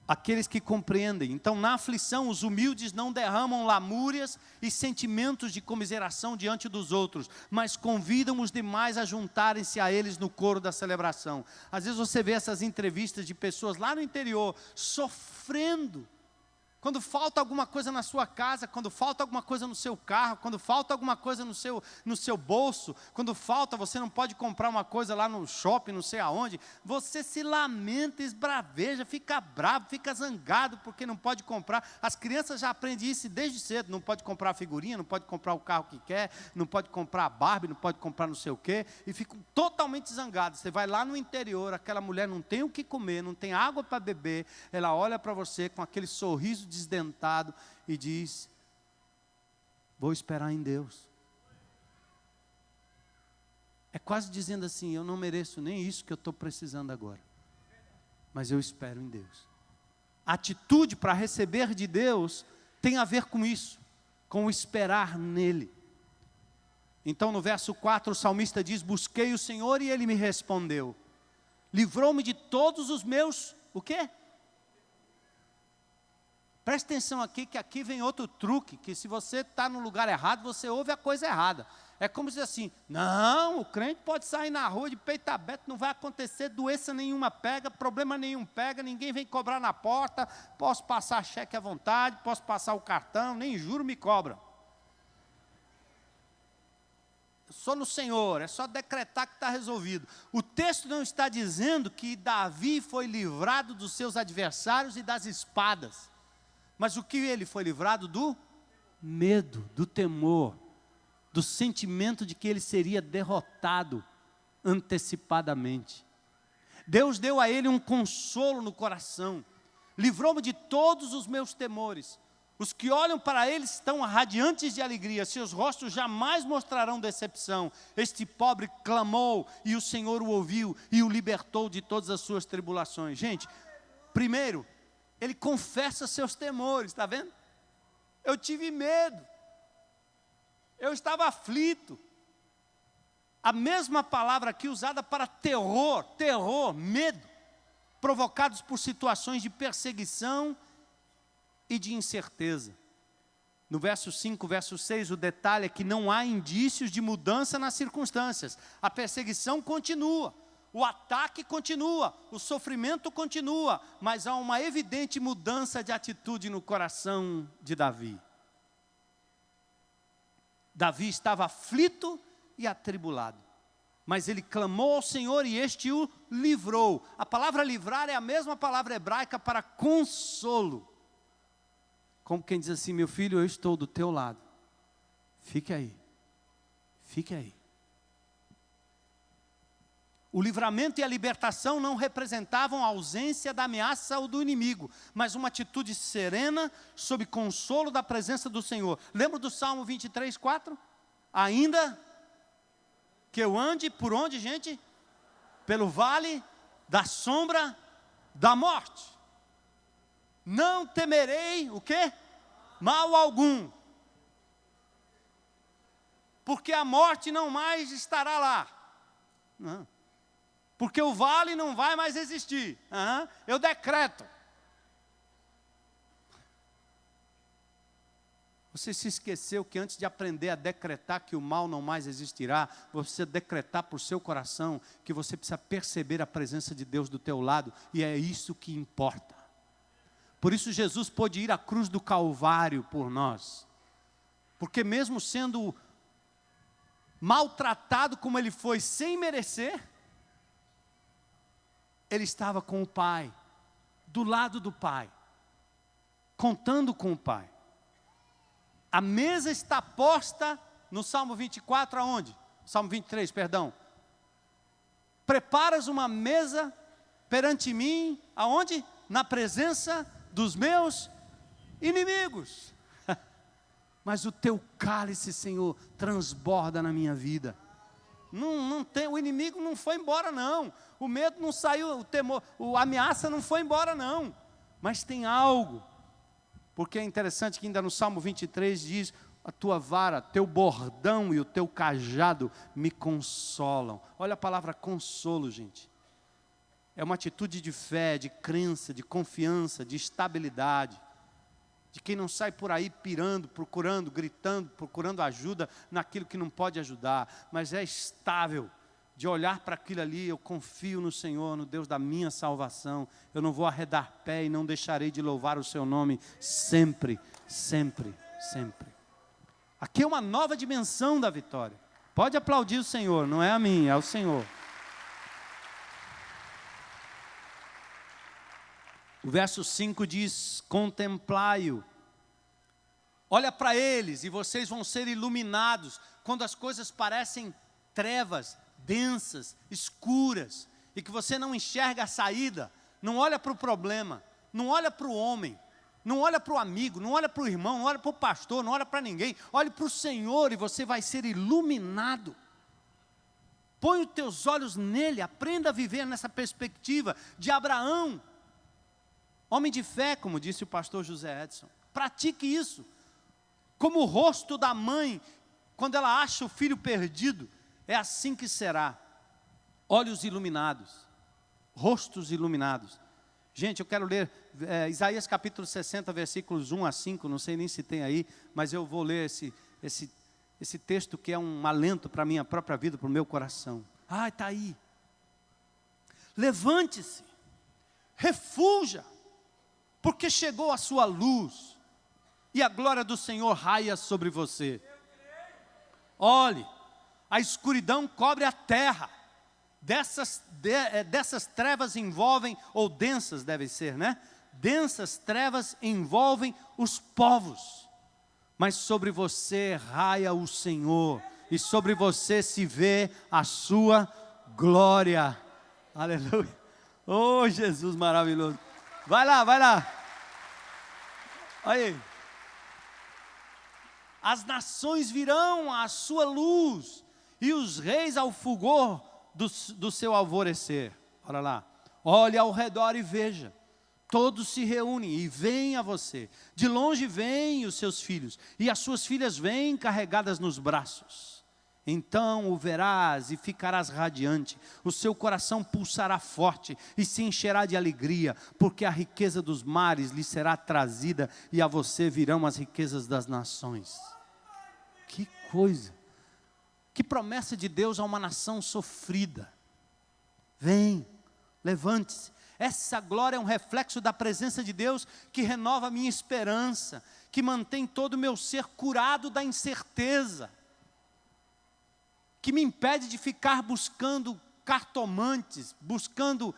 Aqueles que compreendem. Então, na aflição, os humildes não derramam lamúrias e sentimentos de comiseração diante dos outros, mas convidam os demais a juntarem-se a eles no coro da celebração. Às vezes você vê essas entrevistas de pessoas lá no interior, sofrendo. Quando falta alguma coisa na sua casa, quando falta alguma coisa no seu carro, quando falta alguma coisa no seu bolso, quando falta, você não pode comprar uma coisa lá no shopping, não sei aonde, você se lamenta, esbraveja, fica bravo, fica zangado porque não pode comprar. As crianças já aprendem isso desde cedo, não pode comprar figurinha, não pode comprar o carro que quer, não pode comprar a Barbie, não pode comprar não sei o quê, e ficam totalmente zangados. Você vai lá no interior, aquela mulher não tem o que comer, não tem água para beber, ela olha para você com aquele sorriso desdentado e diz: vou esperar em Deus. É quase dizendo assim: eu não mereço nem isso que eu estou precisando agora, mas eu espero em Deus. A atitude para receber de Deus tem a ver com isso, com o esperar nele. Então no verso 4 o salmista diz: busquei o Senhor e Ele me respondeu, livrou-me de todos os meus, o quê? Presta atenção aqui, que aqui vem outro truque, que se você está no lugar errado, você ouve a coisa errada. É como dizer assim: não, o crente pode sair na rua de peito aberto, não vai acontecer doença nenhuma pega, problema nenhum pega, ninguém vem cobrar na porta, posso passar cheque à vontade, posso passar o cartão, nem juro me cobram. Eu sou no Senhor, é só decretar que está resolvido. O texto não está dizendo que Davi foi livrado dos seus adversários e das espadas. Mas o que ele foi livrado? Do medo, do temor, do sentimento de que ele seria derrotado antecipadamente. Deus deu a ele um consolo no coração, livrou-me de todos os meus temores. Os que olham para ele estão radiantes de alegria, seus rostos jamais mostrarão decepção. Este pobre clamou e o Senhor o ouviu e o libertou de todas as suas tribulações. Gente, primeiro, ele confessa seus temores, está vendo? Eu tive medo, eu estava aflito. A mesma palavra aqui usada para terror, medo, provocados por situações de perseguição e de incerteza. No verso 5, verso 6, o detalhe é que não há indícios de mudança nas circunstâncias. A perseguição continua. O ataque continua, o sofrimento continua, mas há uma evidente mudança de atitude no coração de Davi. Davi estava aflito e atribulado, mas ele clamou ao Senhor e este o livrou. A palavra livrar é a mesma palavra hebraica para consolo. Como quem diz assim: meu filho, eu estou do teu lado, fique aí, fique aí. O livramento e a libertação não representavam a ausência da ameaça ou do inimigo, mas uma atitude serena, sob consolo da presença do Senhor. Lembra do Salmo 23, 4? Ainda que eu ande por onde, gente? Pelo vale da sombra da morte. Não temerei, o quê? Mal algum. Porque a morte não mais estará lá. Não. Porque o vale não vai mais existir. Eu decreto. Você se esqueceu que antes de aprender a decretar que o mal não mais existirá, você decretar por seu coração que você precisa perceber a presença de Deus do teu lado, e é isso que importa. Por isso Jesus pôde ir à cruz do Calvário por nós. Porque mesmo sendo maltratado como ele foi, sem merecer, ele estava com o Pai, do lado do Pai, contando com o Pai. A mesa está posta no Salmo 24, aonde? Salmo 23, perdão. Preparas uma mesa perante mim, aonde? Na presença dos meus inimigos. Mas o teu cálice, Senhor, transborda na minha vida. Não tem, o inimigo não foi embora não, o medo não saiu, o temor, a ameaça não foi embora não, Mas tem algo, porque é interessante que ainda no Salmo 23 diz: a tua vara, teu bordão e o teu cajado me consolam. Olha a palavra consolo, gente. É uma atitude de fé, de crença, de confiança, de estabilidade. De quem não sai por aí pirando, procurando, gritando, procurando ajuda naquilo que não pode ajudar. Mas é estável, de olhar para aquilo ali: eu confio no Senhor, no Deus da minha salvação. Eu não vou arredar pé e não deixarei de louvar o seu nome sempre, sempre, sempre. Aqui é uma nova dimensão da vitória. Pode aplaudir o Senhor, não é a mim, é o Senhor. O verso 5 diz: contemplai-o. Olha para eles e vocês vão ser iluminados. Quando as coisas parecem trevas, densas, escuras, e que você não enxerga a saída, não olha para o problema, não olha para o homem, não olha para o amigo, não olha para o irmão, não olha para o pastor, não olha para ninguém. Olhe para o Senhor e você vai ser iluminado. Põe os teus olhos nele, aprenda a viver nessa perspectiva de Abraão. Homem de fé, como disse o pastor José Edson. Pratique isso. Como o rosto da mãe, quando ela acha o filho perdido, é assim que será. Olhos iluminados, rostos iluminados. Gente, eu quero ler Isaías capítulo 60, versículos 1 a 5, não sei nem se tem aí, mas eu vou ler esse texto que é um alento para a minha própria vida, para o meu coração. Ah, está aí. Levante-se, refulja, porque chegou a sua luz, e a glória do Senhor raia sobre você. Olhe, a escuridão cobre a terra, dessas trevas envolvem, ou densas devem ser, né? Densas trevas envolvem os povos, mas sobre você raia o Senhor, e sobre você se vê a sua glória. Aleluia. Oh, Jesus maravilhoso. Vai lá, vai lá. Aí. As nações virão à sua luz, e os reis ao fulgor do seu alvorecer. Olha lá. Olhe ao redor e veja. Todos se reúnem e vêm a você. De longe vêm os seus filhos, e as suas filhas vêm carregadas nos braços. Então o verás e ficarás radiante, o seu coração pulsará forte e se encherá de alegria, porque a riqueza dos mares lhe será trazida, e a você virão as riquezas das nações. Que coisa! Que promessa de Deus a uma nação sofrida. Vem, levante-se. Essa glória é um reflexo da presença de Deus, que renova a minha esperança, que mantém todo o meu ser curado da incerteza, que me impede de ficar buscando cartomantes, buscando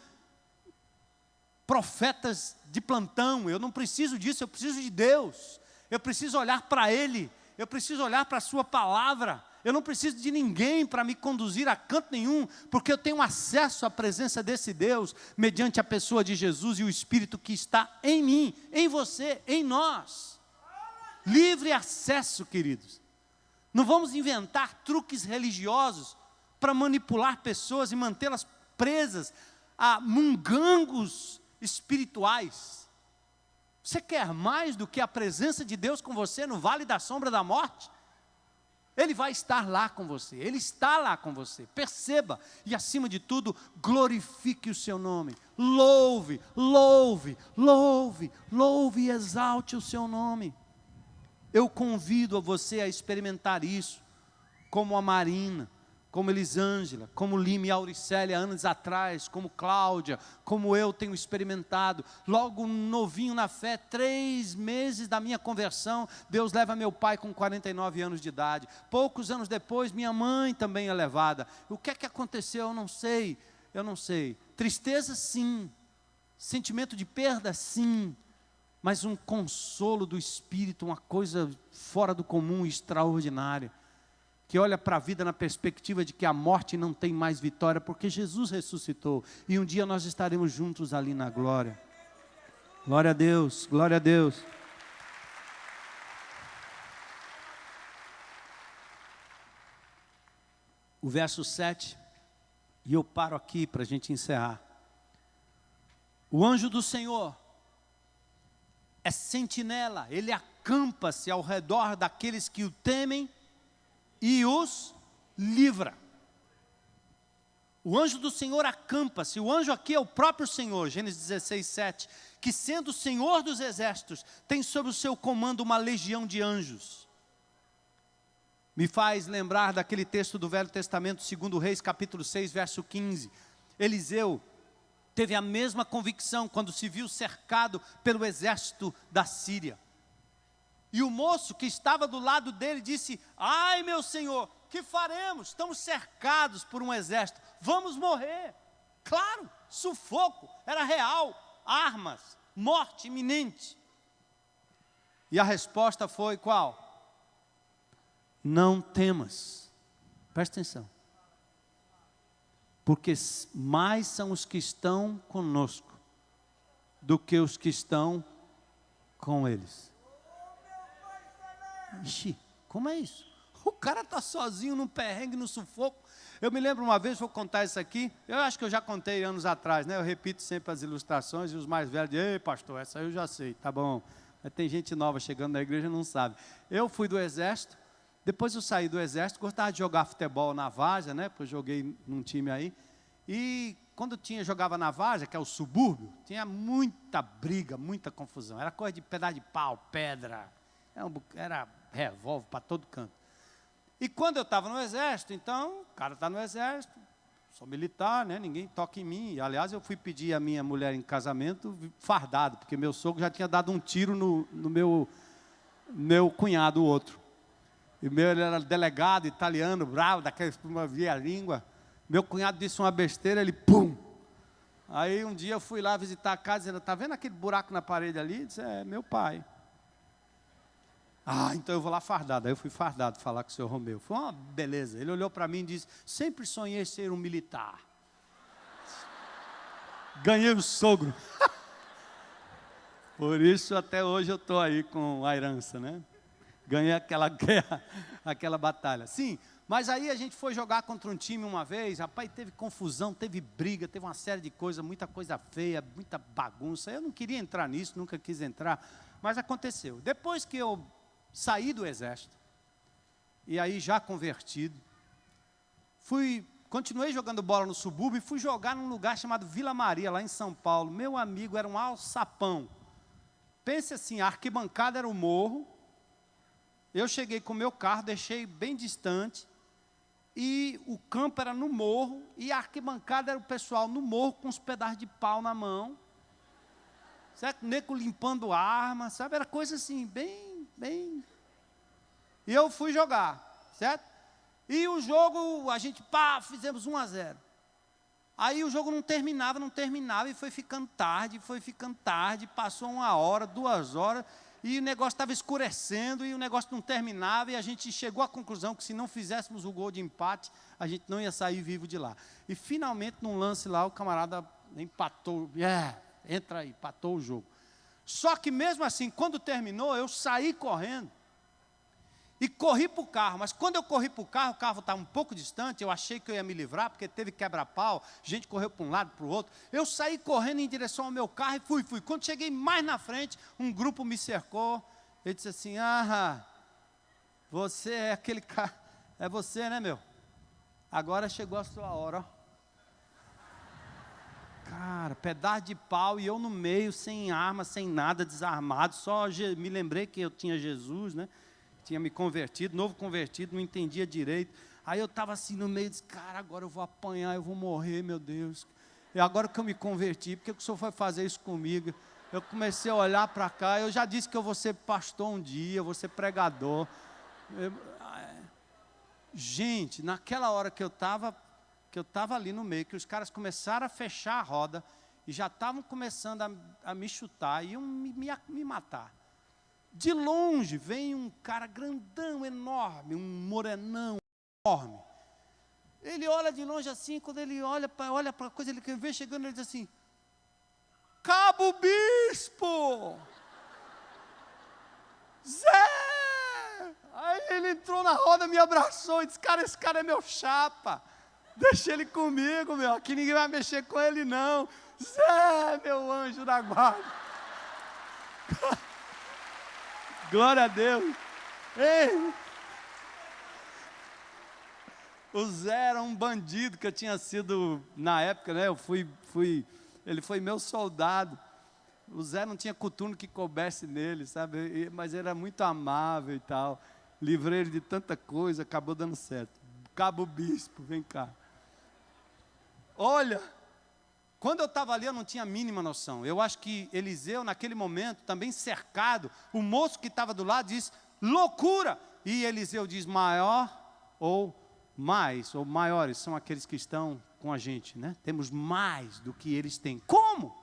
profetas de plantão. Eu não preciso disso, eu preciso de Deus. Eu preciso olhar para Ele, eu preciso olhar para a sua palavra. Eu não preciso de ninguém para me conduzir a canto nenhum, porque eu tenho acesso à presença desse Deus, mediante a pessoa de Jesus e o Espírito que está em mim, em você, em nós. Livre acesso, queridos. Não vamos inventar truques religiosos para manipular pessoas e mantê-las presas a mungangos espirituais. Você quer mais do que a presença de Deus com você no vale da sombra da morte? Ele vai estar lá com você, Ele está lá com você, perceba, e acima de tudo, glorifique o seu nome, louve, louve, louve, louve e exalte o seu nome. Eu convido a você a experimentar isso, como a Marina, como Elisângela, como Lima e Auricélia anos atrás, como Cláudia, como eu tenho experimentado. Logo novinho na fé, 3 meses da minha conversão, Deus leva meu pai com 49 anos de idade. Poucos anos depois, minha mãe também é levada. O que é que aconteceu? Eu não sei. Tristeza, sim. Sentimento de perda, sim. Mas um consolo do Espírito, uma coisa fora do comum, extraordinária, que olha para a vida na perspectiva de que a morte não tem mais vitória, porque Jesus ressuscitou, e um dia nós estaremos juntos ali na glória. Glória a Deus, glória a Deus. O verso 7, e eu paro aqui para a gente encerrar. O anjo do Senhor é sentinela, ele acampa-se ao redor daqueles que o temem e os livra. O anjo do Senhor acampa-se, o anjo aqui é o próprio Senhor, Gênesis 16, 7, que sendo o Senhor dos exércitos, tem sob o seu comando uma legião de anjos. Me faz lembrar daquele texto do Velho Testamento, 2 Reis, capítulo 6, verso 15. Eliseu teve a mesma convicção quando se viu cercado pelo exército da Síria. E o moço que estava do lado dele disse: ai meu Senhor, que faremos? Estamos cercados por um exército, vamos morrer. Claro, sufoco, era real, armas, morte iminente. E a resposta foi qual? Não temas, presta atenção, porque mais são os que estão conosco do que os que estão com eles. Ixi, como é isso? O cara está sozinho num perrengue, no sufoco. Eu me lembro uma vez, vou contar isso aqui, eu acho que eu já contei anos atrás, né? Eu repito sempre as ilustrações e os mais velhos dizem: ei pastor, essa eu já sei, tá bom. Mas tem gente nova chegando na igreja e não sabe. Eu fui do exército, depois eu saí do exército, gostava de jogar futebol na várzea, né? Porque eu joguei num time aí. E quando jogava na várzea, que é o subúrbio, tinha muita briga, muita confusão. Era coisa de pedaço de pau, pedra, era revólver para todo canto. E quando eu estava no exército, então, o cara está no exército, sou militar, né? Ninguém toca em mim. Aliás, eu fui pedir a minha mulher em casamento fardado, porque meu sogro já tinha dado um tiro no meu cunhado, o outro. E ele era delegado italiano, bravo, daqueles que não via a língua. Meu cunhado disse uma besteira, ele pum. Aí um dia eu fui lá visitar a casa, dizendo: está vendo aquele buraco na parede ali? Ele disse: é meu pai. Ah, então eu vou lá fardado. Aí eu fui fardado falar com o senhor Romeu. Foi uma beleza. Ele olhou para mim e disse: sempre sonhei ser um militar. Ganhei o sogro. Por isso até hoje eu estou aí com a herança, né? Ganhei aquela guerra, aquela batalha. Sim, mas aí a gente foi jogar contra um time uma vez, rapaz, teve confusão, teve briga, teve uma série de coisas, muita coisa feia, muita bagunça. Eu não queria entrar nisso, nunca quis entrar, mas aconteceu. Depois que eu saí do exército, e aí já convertido, continuei jogando bola no subúrbio e fui jogar num lugar chamado Vila Maria, lá em São Paulo. Meu amigo, era um alçapão. Pense assim, a arquibancada era o morro. Eu cheguei com o meu carro, deixei bem distante, e o campo era no morro, e a arquibancada era o pessoal no morro com os pedaços de pau na mão, certo? Nego limpando arma, sabe? Era coisa assim, bem... E eu fui jogar, certo? E o jogo, a gente, fizemos 1-0. Aí o jogo não terminava, e foi ficando tarde, passou 1 hora, 2 horas, e o negócio estava escurecendo, e o negócio não terminava, e a gente chegou à conclusão que se não fizéssemos o gol de empate, a gente não ia sair vivo de lá. E finalmente, num lance lá, o camarada empatou, entra aí, empatou o jogo. Só que mesmo assim, quando terminou, eu saí correndo, e corri para o carro, mas quando eu corri para o carro estava um pouco distante, eu achei que eu ia me livrar, porque teve quebra-pau, gente correu para um lado, para o outro. Eu saí correndo em direção ao meu carro e fui. Quando cheguei mais na frente, um grupo me cercou, ele disse assim: você é aquele cara, é você, né, meu? Agora chegou a sua hora, ó. Cara, pedaço de pau, e eu no meio, sem arma, sem nada, desarmado, só me lembrei que eu tinha Jesus, né? Tinha me convertido, novo convertido, não entendia direito. Aí eu estava assim no meio, disse: cara, agora eu vou apanhar, eu vou morrer, meu Deus. E agora que eu me converti, por que o senhor foi fazer isso comigo? Eu comecei a olhar para cá, eu já disse que eu vou ser pastor um dia, eu vou ser pregador. Gente, naquela hora que eu estava ali no meio, que os caras começaram a fechar a roda, e já estavam começando a me chutar, iam me matar. De longe vem um cara grandão, enorme, um morenão enorme. Ele olha de longe assim, quando ele olha para a coisa, ele vê chegando, ele diz assim: Cabo Bispo! Zé! Aí ele entrou na roda, me abraçou e disse: cara, esse cara é meu chapa. Deixa ele comigo, meu, aqui ninguém vai mexer com ele não. Zé, meu anjo da guarda. Glória a Deus. Ei. O Zé era um bandido que eu tinha sido, na época, né? Ele foi meu soldado. O Zé não tinha coturno que coubesse nele, sabe? Mas ele era muito amável e tal. Livrei ele de tanta coisa, acabou dando certo. Cabo Bispo, vem cá. Olha, quando eu estava ali eu não tinha a mínima noção. Eu acho que Eliseu, naquele momento, também cercado, o moço que estava do lado disse, loucura! E Eliseu diz, maior ou mais, ou maiores, são aqueles que estão com a gente, né? Temos mais do que eles têm. Como?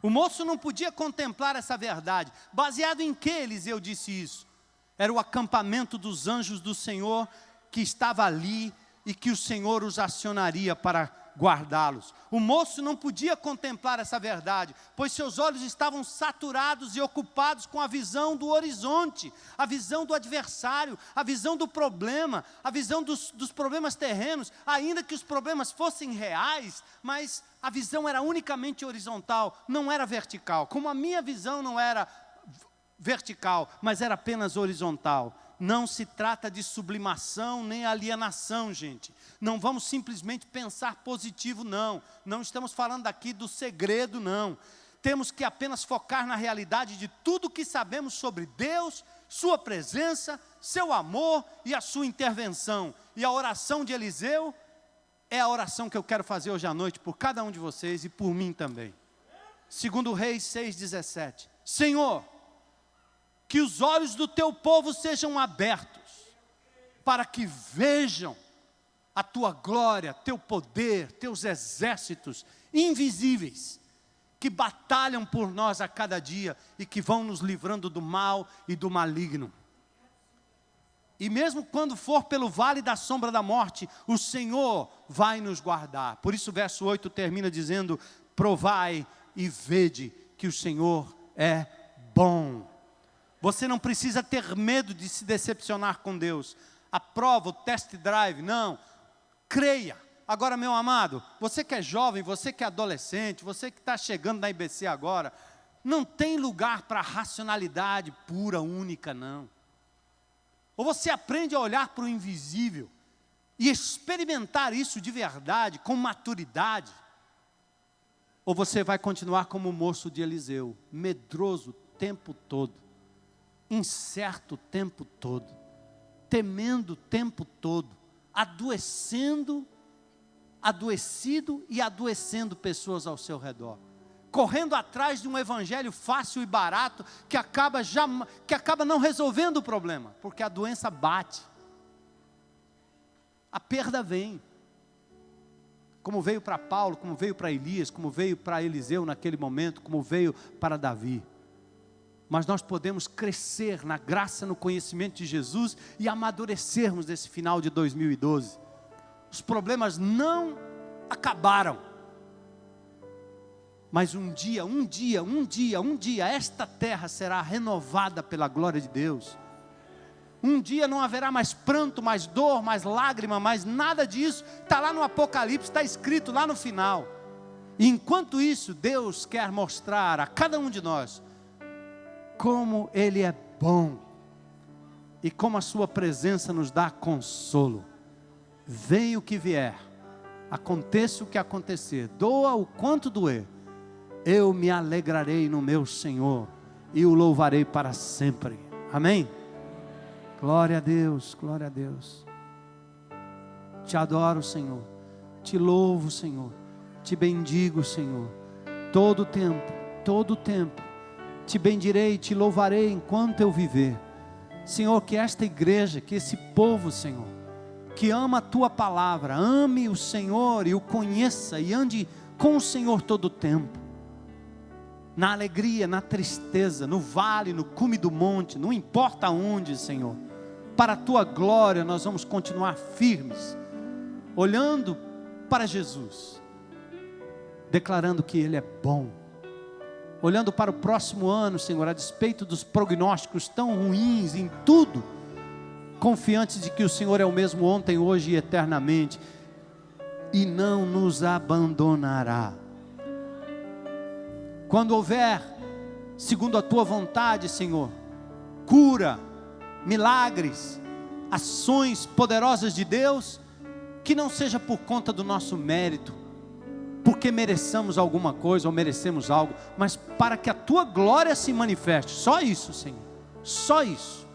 O moço não podia contemplar essa verdade. Baseado em que Eliseu disse isso? Era o acampamento dos anjos do Senhor que estava ali e que o Senhor os acionaria para guardá-los. O moço não podia contemplar essa verdade, pois seus olhos estavam saturados e ocupados com a visão do horizonte, a visão do adversário, a visão do problema, a visão dos problemas terrenos, ainda que os problemas fossem reais, mas a visão era unicamente horizontal, não era vertical, como a minha visão não era vertical, mas era apenas horizontal. Não se trata de sublimação nem alienação, gente. Não vamos simplesmente pensar positivo, não. Não estamos falando aqui do segredo, não. Temos que apenas focar na realidade de tudo que sabemos sobre Deus, sua presença, seu amor e a sua intervenção. E a oração de Eliseu é a oração que eu quero fazer hoje à noite por cada um de vocês e por mim também. 2 Reis 6,17. Senhor, que os olhos do teu povo sejam abertos, para que vejam a tua glória, teu poder, teus exércitos invisíveis, que batalham por nós a cada dia e que vão nos livrando do mal e do maligno. E mesmo quando for pelo vale da sombra da morte, o Senhor vai nos guardar. Por isso o verso 8 termina dizendo, provai e vede que o Senhor é bom. Você não precisa ter medo de se decepcionar com Deus. A prova, o test drive, não. Creia. Agora, meu amado, você que é jovem, você que é adolescente, você que está chegando na IBC agora, não tem lugar para racionalidade pura, única, não. Ou você aprende a olhar para o invisível e experimentar isso de verdade, com maturidade, ou você vai continuar como o moço de Eliseu, medroso o tempo todo, incerto o tempo todo, temendo o tempo todo, adoecido e adoecendo pessoas ao seu redor, correndo atrás de um evangelho fácil e barato, que acaba não resolvendo o problema, porque a doença bate, a perda vem, como veio para Paulo, como veio para Elias, como veio para Eliseu naquele momento, como veio para Davi. Mas nós podemos crescer na graça, no conhecimento de Jesus e amadurecermos nesse final de 2012. Os problemas não acabaram. Mas um dia, esta terra será renovada pela glória de Deus. Um dia não haverá mais pranto, mais dor, mais lágrima, mais nada disso. Está lá no Apocalipse, está escrito lá no final. E enquanto isso, Deus quer mostrar a cada um de nós como Ele é bom e como a sua presença nos dá consolo. Venha o que vier, aconteça o que acontecer, doa o quanto doer, eu me alegrarei no meu Senhor e o louvarei para sempre. Amém? Glória a Deus, glória a Deus. Te adoro, Senhor, te louvo, Senhor, te bendigo, Senhor, todo o tempo, te bendirei, te louvarei enquanto eu viver. Senhor, que esta igreja, que esse povo, Senhor, que ama a Tua palavra, ame o Senhor e o conheça e ande com o Senhor todo o tempo. Na alegria, na tristeza, no vale, no cume do monte, não importa onde, Senhor. Para a Tua glória nós vamos continuar firmes, olhando para Jesus, declarando que Ele é bom. Olhando para o próximo ano, Senhor, a despeito dos prognósticos tão ruins em tudo, confiantes de que o Senhor é o mesmo ontem, hoje e eternamente, e não nos abandonará. Quando houver segundo a tua vontade, Senhor. Cura, milagres, ações poderosas de Deus, que não seja por conta do nosso mérito, porque mereçamos alguma coisa ou merecemos algo, mas para que a tua glória se manifeste. Só isso, Senhor, só isso.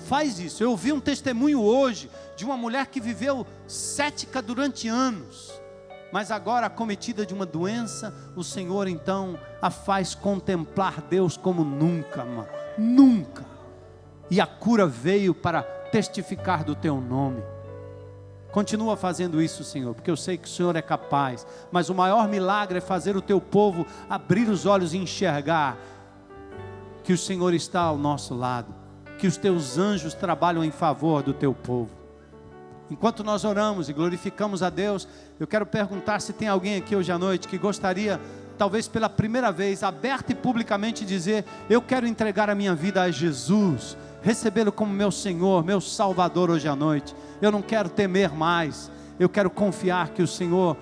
Faz isso. Eu ouvi um testemunho hoje de uma mulher que viveu cética durante anos, mas agora acometida de uma doença, o Senhor então a faz contemplar Deus como nunca, mano, nunca. E a cura veio para testificar do teu nome. Continua fazendo isso, Senhor, porque eu sei que o Senhor é capaz, mas o maior milagre é fazer o teu povo abrir os olhos e enxergar que o Senhor está ao nosso lado, que os teus anjos trabalham em favor do teu povo. Enquanto nós oramos e glorificamos a Deus, eu quero perguntar se tem alguém aqui hoje à noite que gostaria, talvez pela primeira vez, aberta e publicamente dizer: eu quero entregar a minha vida a Jesus, recebê-lo como meu Senhor, meu Salvador hoje à noite. Eu não quero temer mais, eu quero confiar que o Senhor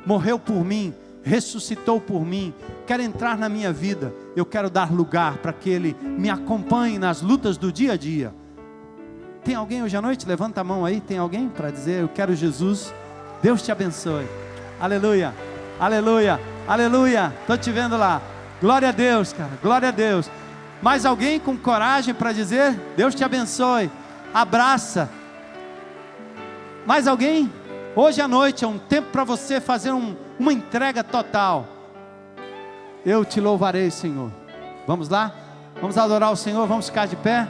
morreu por mim, ressuscitou por mim, quer entrar na minha vida. Eu quero dar lugar para que Ele me acompanhe nas lutas do dia a dia. Tem alguém hoje à noite? Levanta a mão aí, tem alguém para dizer: eu quero Jesus? Deus te abençoe. Aleluia, aleluia, aleluia. Estou te vendo lá. Glória a Deus, cara, glória a Deus. Mais alguém com coragem para dizer: Deus te abençoe? Abraça. Mais alguém? Hoje à noite é um tempo para você fazer uma entrega total. Eu te louvarei, Senhor. Vamos lá? Vamos adorar o Senhor, vamos ficar de pé.